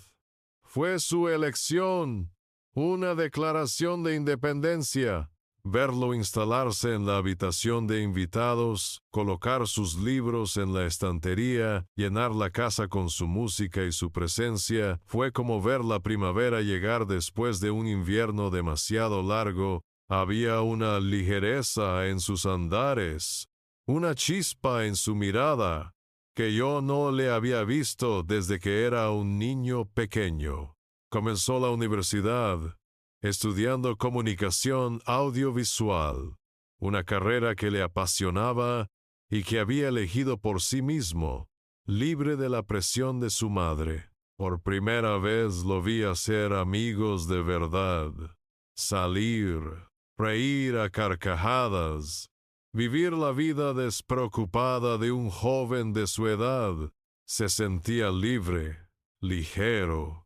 Fue su elección, una declaración de independencia. Verlo instalarse en la habitación de invitados, colocar sus libros en la estantería, llenar la casa con su música y su presencia, fue como ver la primavera llegar después de un invierno demasiado largo. Había una ligereza en sus andares, una chispa en su mirada, que yo no le había visto desde que era un niño pequeño. Comenzó la universidad, estudiando comunicación audiovisual, una carrera que le apasionaba y que había elegido por sí mismo, libre de la presión de su madre. Por primera vez lo vi hacer amigos de verdad, salir, reír a carcajadas, vivir la vida despreocupada de un joven de su edad. Se sentía libre, ligero,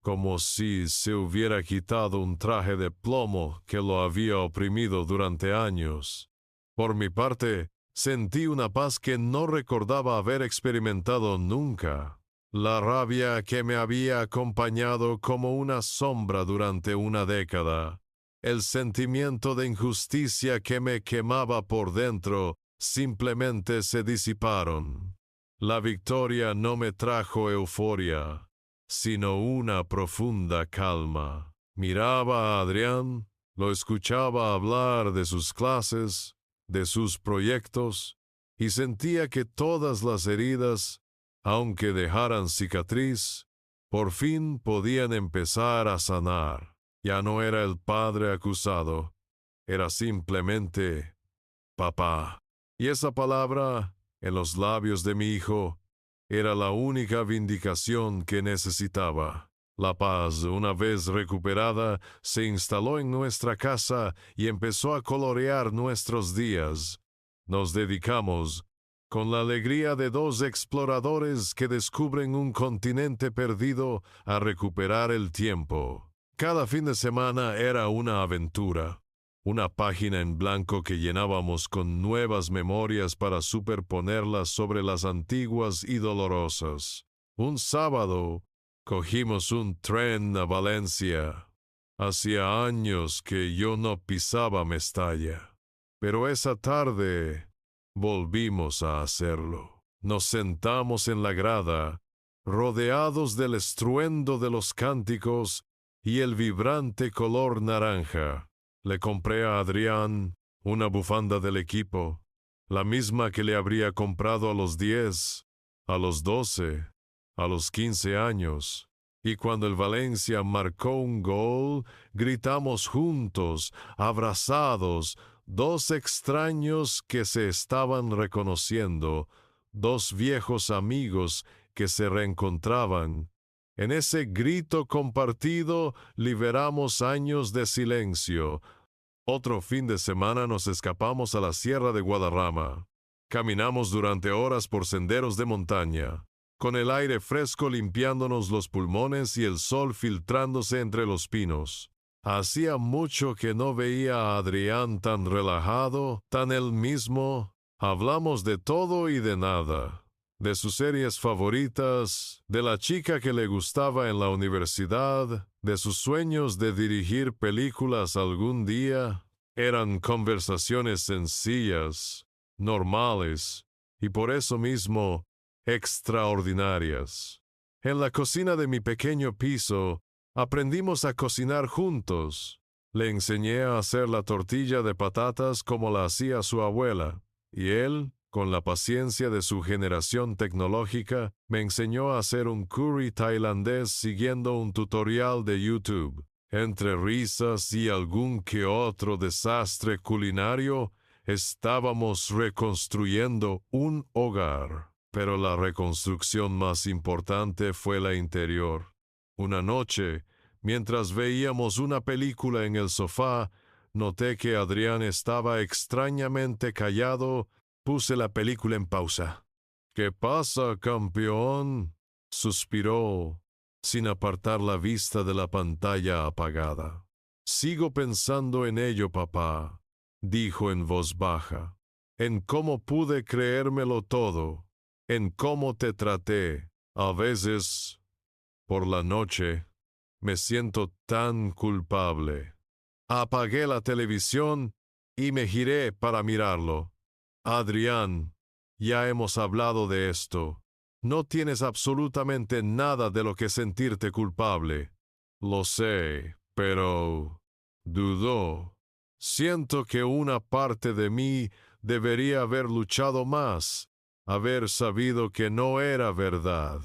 como si se hubiera quitado un traje de plomo que lo había oprimido durante años. Por mi parte, sentí una paz que no recordaba haber experimentado nunca. La rabia que me había acompañado como una sombra durante una década, el sentimiento de injusticia que me quemaba por dentro, simplemente se disiparon. La victoria no me trajo euforia, sino una profunda calma. Miraba a Adrián, lo escuchaba hablar de sus clases, de sus proyectos, y sentía que todas las heridas, aunque dejaran cicatriz, por fin podían empezar a sanar. Ya no era el padre acusado, era simplemente papá. Y esa palabra, en los labios de mi hijo, era la única vindicación que necesitaba. La paz, una vez recuperada, se instaló en nuestra casa y empezó a colorear nuestros días. Nos dedicamos, con la alegría de dos exploradores que descubren un continente perdido, a recuperar el tiempo. Cada fin de semana era una aventura, una página en blanco que llenábamos con nuevas memorias para superponerlas sobre las antiguas y dolorosas. Un sábado, cogimos un tren a Valencia. Hacía años que yo no pisaba Mestalla, pero esa tarde volvimos a hacerlo. Nos sentamos en la grada, rodeados del estruendo de los cánticos y el vibrante color naranja. Le compré a Adrián una bufanda del equipo, la misma que le habría comprado a los 10, a los 12, a los 15 años. Y cuando el Valencia marcó un gol, gritamos juntos, abrazados, dos extraños que se estaban reconociendo, dos viejos amigos que se reencontraban. En ese grito compartido liberamos años de silencio. Otro fin de semana nos escapamos a la Sierra de Guadarrama. Caminamos durante horas por senderos de montaña, con el aire fresco limpiándonos los pulmones y el sol filtrándose entre los pinos. Hacía mucho que no veía a Adrián tan relajado, tan él mismo. Hablamos de todo y de nada, de sus series favoritas, de la chica que le gustaba en la universidad, de sus sueños de dirigir películas algún día. Eran conversaciones sencillas, normales, y por eso mismo extraordinarias. En la cocina de mi pequeño piso, aprendimos a cocinar juntos. Le enseñé a hacer la tortilla de patatas como la hacía su abuela, y él, con la paciencia de su generación tecnológica, me enseñó a hacer un curry tailandés siguiendo un tutorial de YouTube. Entre risas y algún que otro desastre culinario, estábamos reconstruyendo un hogar. Pero la reconstrucción más importante fue la interior. Una noche, mientras veíamos una película en el sofá, noté que Adrián estaba extrañamente callado. Puse la película en pausa. «¿Qué pasa, campeón?», suspiró, sin apartar la vista de la pantalla apagada. «Sigo pensando en ello, papá», dijo en voz baja, «en cómo pude creérmelo todo, en cómo te traté. A veces, por la noche, me siento tan culpable». Apagué la televisión y me giré para mirarlo. «Adrián, ya hemos hablado de esto. No tienes absolutamente nada de lo que sentirte culpable». «Lo sé, pero…», dudó. «Siento que una parte de mí debería haber luchado más, haber sabido que no era verdad».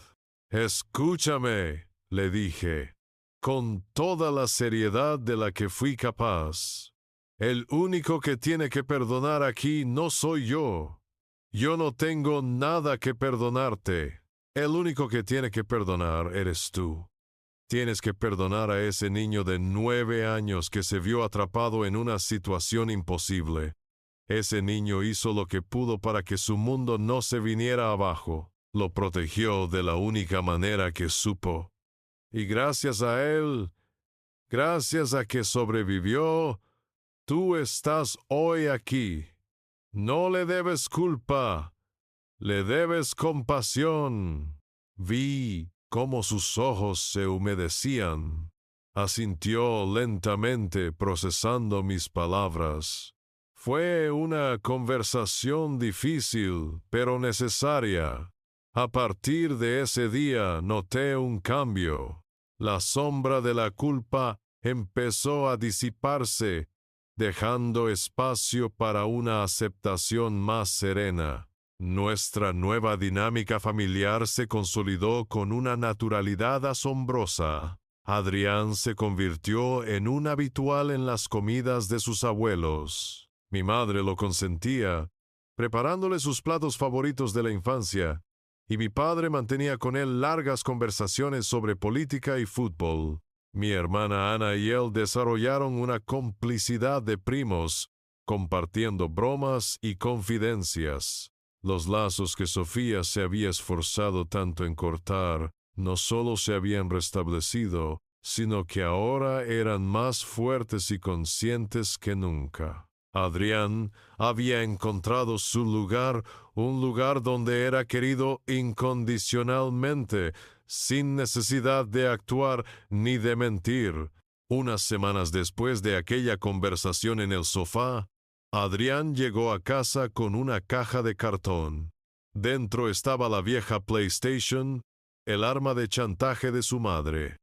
«Escúchame», le dije, con toda la seriedad de la que fui capaz. «El único que tiene que perdonar aquí no soy yo. Yo no tengo nada que perdonarte. El único que tiene que perdonar eres tú. Tienes que perdonar a ese niño de 9 años que se vio atrapado en una situación imposible. Ese niño hizo lo que pudo para que su mundo no se viniera abajo. Lo protegió de la única manera que supo. Y gracias a él, gracias a que sobrevivió, tú estás hoy aquí. No le debes culpa, le debes compasión». Vi cómo sus ojos se humedecían. Asintió lentamente procesando mis palabras. Fue una conversación difícil, pero necesaria. A partir de ese día noté un cambio. La sombra de la culpa empezó a disiparse, dejando espacio para una aceptación más serena. Nuestra nueva dinámica familiar se consolidó con una naturalidad asombrosa. Adrián se convirtió en un habitual en las comidas de sus abuelos. Mi madre lo consentía, preparándole sus platos favoritos de la infancia, y mi padre mantenía con él largas conversaciones sobre política y fútbol. Mi hermana Ana y él desarrollaron una complicidad de primos, compartiendo bromas y confidencias. Los lazos que Sofía se había esforzado tanto en cortar no solo se habían restablecido, sino que ahora eran más fuertes y conscientes que nunca. Adrián había encontrado su lugar, un lugar donde era querido incondicionalmente, sin necesidad de actuar ni de mentir. Unas semanas después de aquella conversación en el sofá, Adrián llegó a casa con una caja de cartón. Dentro estaba la vieja PlayStation, el arma de chantaje de su madre.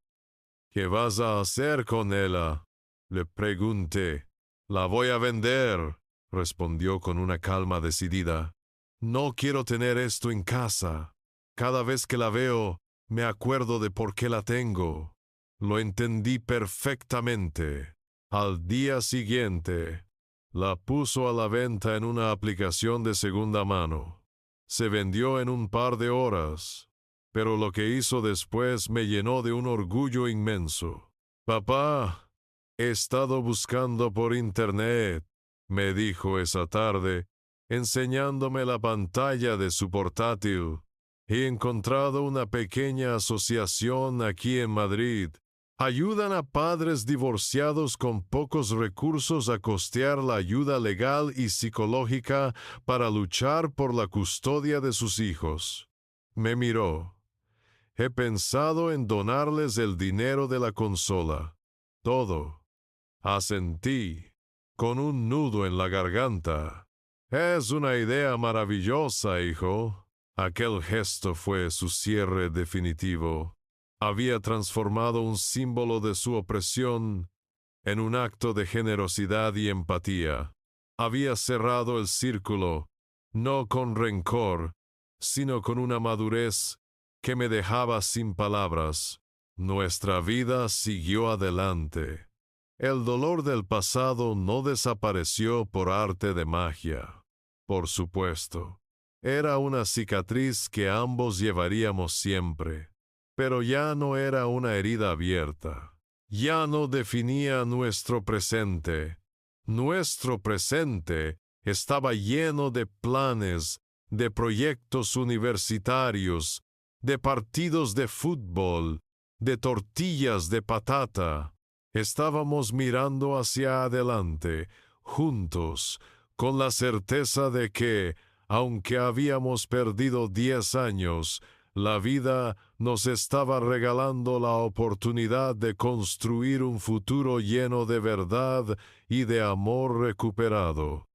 ¿Qué vas a hacer con ella?, le pregunté. La voy a vender, respondió con una calma decidida. No quiero tener esto en casa. Cada vez que la veo, me acuerdo de por qué la tengo. Lo entendí perfectamente. Al día siguiente, la puso a la venta en una aplicación de segunda mano. Se vendió en un par de horas, pero lo que hizo después me llenó de un orgullo inmenso. Papá, he estado buscando por internet, me dijo esa tarde, enseñándome la pantalla de su portátil. He encontrado una pequeña asociación aquí en Madrid. Ayudan a padres divorciados con pocos recursos a costear la ayuda legal y psicológica para luchar por la custodia de sus hijos. Me miró. He pensado en donarles el dinero de la consola. Todo. Asentí, con un nudo en la garganta. Es una idea maravillosa, hijo. Aquel gesto fue su cierre definitivo. Había transformado un símbolo de su opresión en un acto de generosidad y empatía. Había cerrado el círculo, no con rencor, sino con una madurez que me dejaba sin palabras. Nuestra vida siguió adelante. El dolor del pasado no desapareció por arte de magia. Por supuesto, era una cicatriz que ambos llevaríamos siempre, pero ya no era una herida abierta. Ya no definía nuestro presente. Nuestro presente estaba lleno de planes, de proyectos universitarios, de partidos de fútbol, de tortillas de patata. Estábamos mirando hacia adelante, juntos, con la certeza de que, aunque habíamos perdido 10 años, la vida nos estaba regalando la oportunidad de construir un futuro lleno de verdad y de amor recuperado.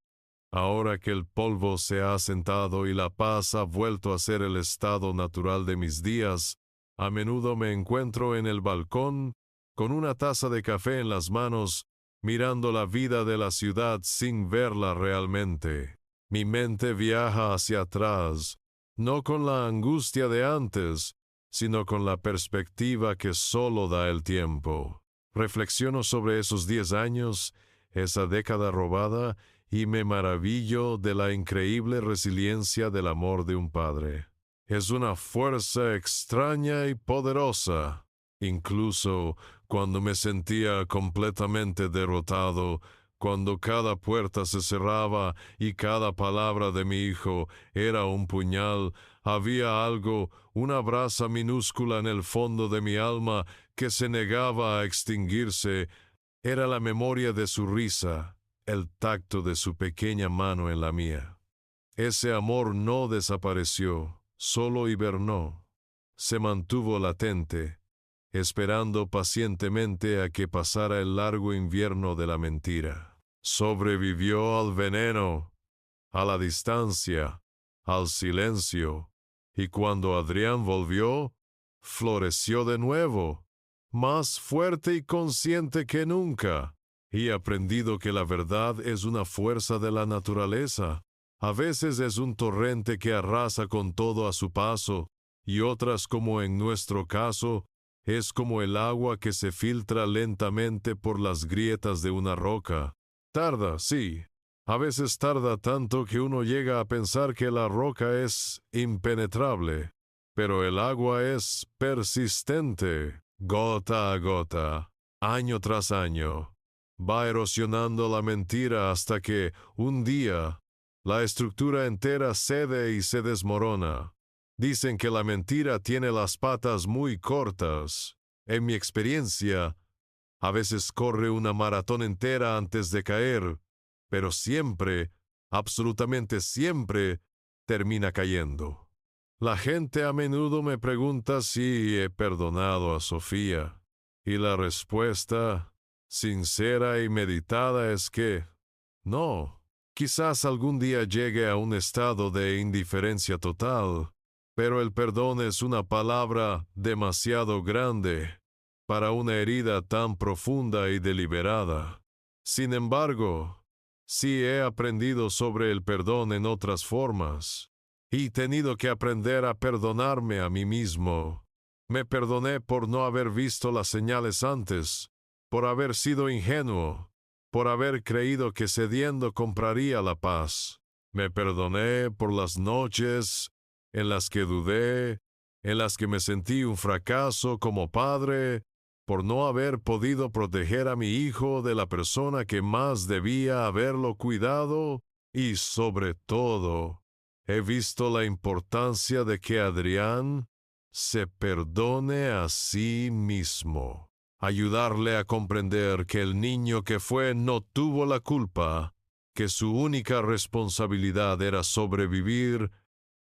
Ahora que el polvo se ha asentado y la paz ha vuelto a ser el estado natural de mis días, a menudo me encuentro en el balcón con una taza de café en las manos, mirando la vida de la ciudad sin verla realmente. Mi mente viaja hacia atrás, no con la angustia de antes, sino con la perspectiva que solo da el tiempo. Reflexiono sobre esos 10 años, esa década robada, y me maravillo de la increíble resiliencia del amor de un padre. Es una fuerza extraña y poderosa. Incluso cuando me sentía completamente derrotado, cuando cada puerta se cerraba y cada palabra de mi hijo era un puñal, había algo, una brasa minúscula en el fondo de mi alma que se negaba a extinguirse. Era la memoria de su risa, el tacto de su pequeña mano en la mía. Ese amor no desapareció, solo hibernó. Se mantuvo latente, esperando pacientemente a que pasara el largo invierno de la mentira. Sobrevivió al veneno, a la distancia, al silencio, y cuando Adrián volvió, floreció de nuevo, más fuerte y consciente que nunca. He aprendido que la verdad es una fuerza de la naturaleza. A veces es un torrente que arrasa con todo a su paso, y otras, como en nuestro caso, es como el agua que se filtra lentamente por las grietas de una roca. Tarda, sí. A veces tarda tanto que uno llega a pensar que la roca es impenetrable. pero el agua es persistente, gota a gota, año tras año. Va erosionando la mentira hasta que, un día, la estructura entera cede y se desmorona. Dicen que la mentira tiene las patas muy cortas. En mi experiencia, a veces corre una maratón entera antes de caer, pero siempre, absolutamente siempre, termina cayendo. La gente a menudo me pregunta si he perdonado a Sofía, y la respuesta, sincera y meditada, es que no. Quizás algún día llegue a un estado de indiferencia total, pero el perdón es una palabra demasiado grande para una herida tan profunda y deliberada. Sin embargo, sí he aprendido sobre el perdón en otras formas, y tenido que aprender a perdonarme a mí mismo. Me perdoné por no haber visto las señales antes, por haber sido ingenuo, por haber creído que cediendo compraría la paz. Me perdoné por las noches en las que dudé, en las que me sentí un fracaso como padre, por no haber podido proteger a mi hijo de la persona que más debía haberlo cuidado, y sobre todo, he visto la importancia de que Adrián se perdone a sí mismo. Ayudarle a comprender que el niño que fue no tuvo la culpa, que su única responsabilidad era sobrevivir,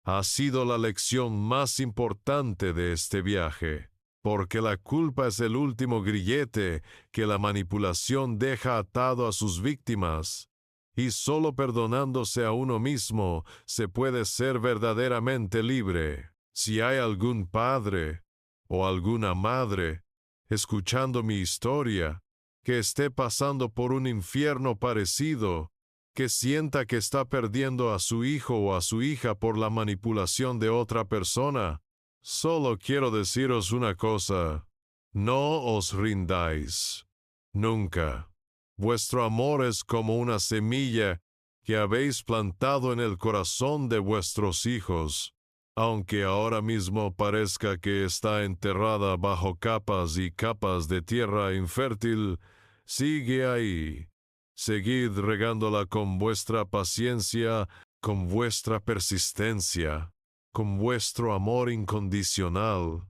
ha sido la lección más importante de este viaje, porque la culpa es el último grillete que la manipulación deja atado a sus víctimas, y solo perdonándose a uno mismo se puede ser verdaderamente libre. Si hay algún padre o alguna madre escuchando mi historia, que esté pasando por un infierno parecido, que sienta que está perdiendo a su hijo o a su hija por la manipulación de otra persona, solo quiero deciros una cosa: no os rindáis. Nunca. Vuestro amor es como una semilla que habéis plantado en el corazón de vuestros hijos. Aunque ahora mismo parezca que está enterrada bajo capas y capas de tierra infértil, sigue ahí. Seguid regándola con vuestra paciencia, con vuestra persistencia, con vuestro amor incondicional.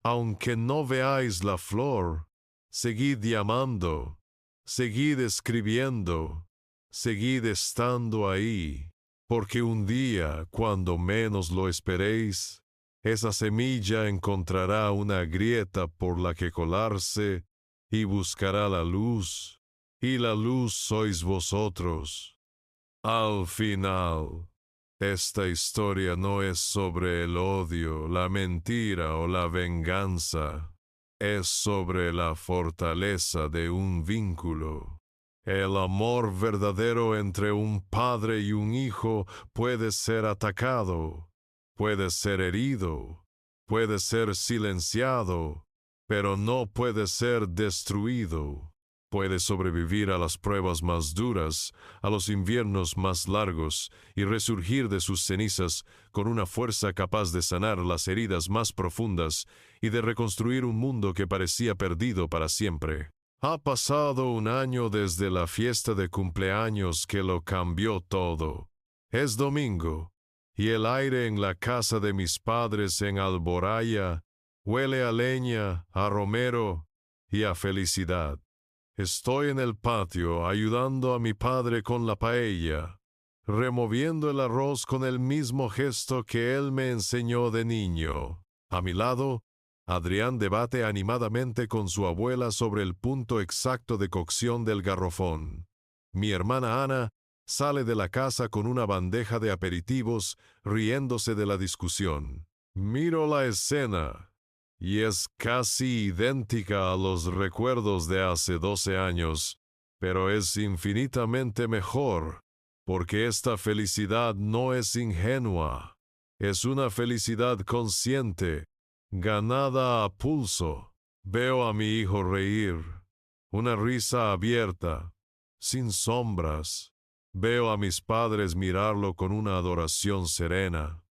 Aunque no veáis la flor, seguid llamando, seguid escribiendo, seguid estando ahí. Porque un día, cuando menos lo esperéis, esa semilla encontrará una grieta por la que colarse y buscará la luz, y la luz sois vosotros. Al final, esta historia no es sobre el odio, la mentira o la venganza. Es sobre la fortaleza de un vínculo. El amor verdadero entre un padre y un hijo puede ser atacado, puede ser herido, puede ser silenciado, pero no puede ser destruido. Puede sobrevivir a las pruebas más duras, a los inviernos más largos, y resurgir de sus cenizas con una fuerza capaz de sanar las heridas más profundas y de reconstruir un mundo que parecía perdido para siempre. Ha pasado un año desde la fiesta de cumpleaños que lo cambió todo. Es domingo, y el aire en la casa de mis padres en Alboraya huele a leña, a romero y a felicidad. Estoy en el patio ayudando a mi padre con la paella, removiendo el arroz con el mismo gesto que él me enseñó de niño. A mi lado, Adrián debate animadamente con su abuela sobre el punto exacto de cocción del garrofón. Mi hermana Ana sale de la casa con una bandeja de aperitivos, riéndose de la discusión. Miro la escena, y es casi idéntica a los recuerdos de hace 12 años, pero es infinitamente mejor, porque esta felicidad no es ingenua, es una felicidad consciente, ganada a pulso. Veo a mi hijo reír, una risa abierta, sin sombras. Veo a mis padres mirarlo con una adoración serena.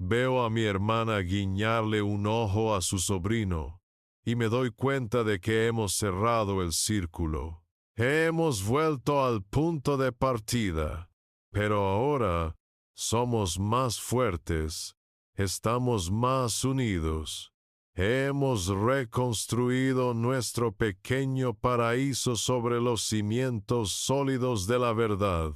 Veo a mi hermana guiñarle un ojo a su sobrino, y me doy cuenta de que hemos cerrado el círculo. Hemos vuelto al punto de partida, pero ahora somos más fuertes, estamos más unidos. Hemos reconstruido nuestro pequeño paraíso sobre los cimientos sólidos de la verdad.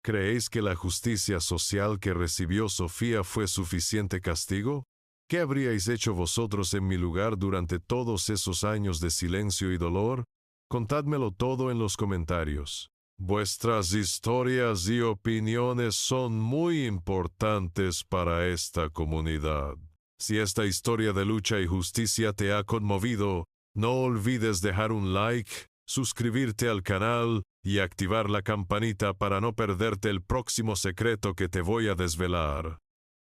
¿Creéis que la justicia social que recibió Sofía fue suficiente castigo? ¿Qué habríais hecho vosotros en mi lugar durante todos esos años de silencio y dolor? Contádmelo todo en los comentarios. Vuestras historias y opiniones son muy importantes para esta comunidad. Si esta historia de lucha y justicia te ha conmovido, no olvides dejar un like, suscribirte al canal y activar la campanita para no perderte el próximo secreto que te voy a desvelar.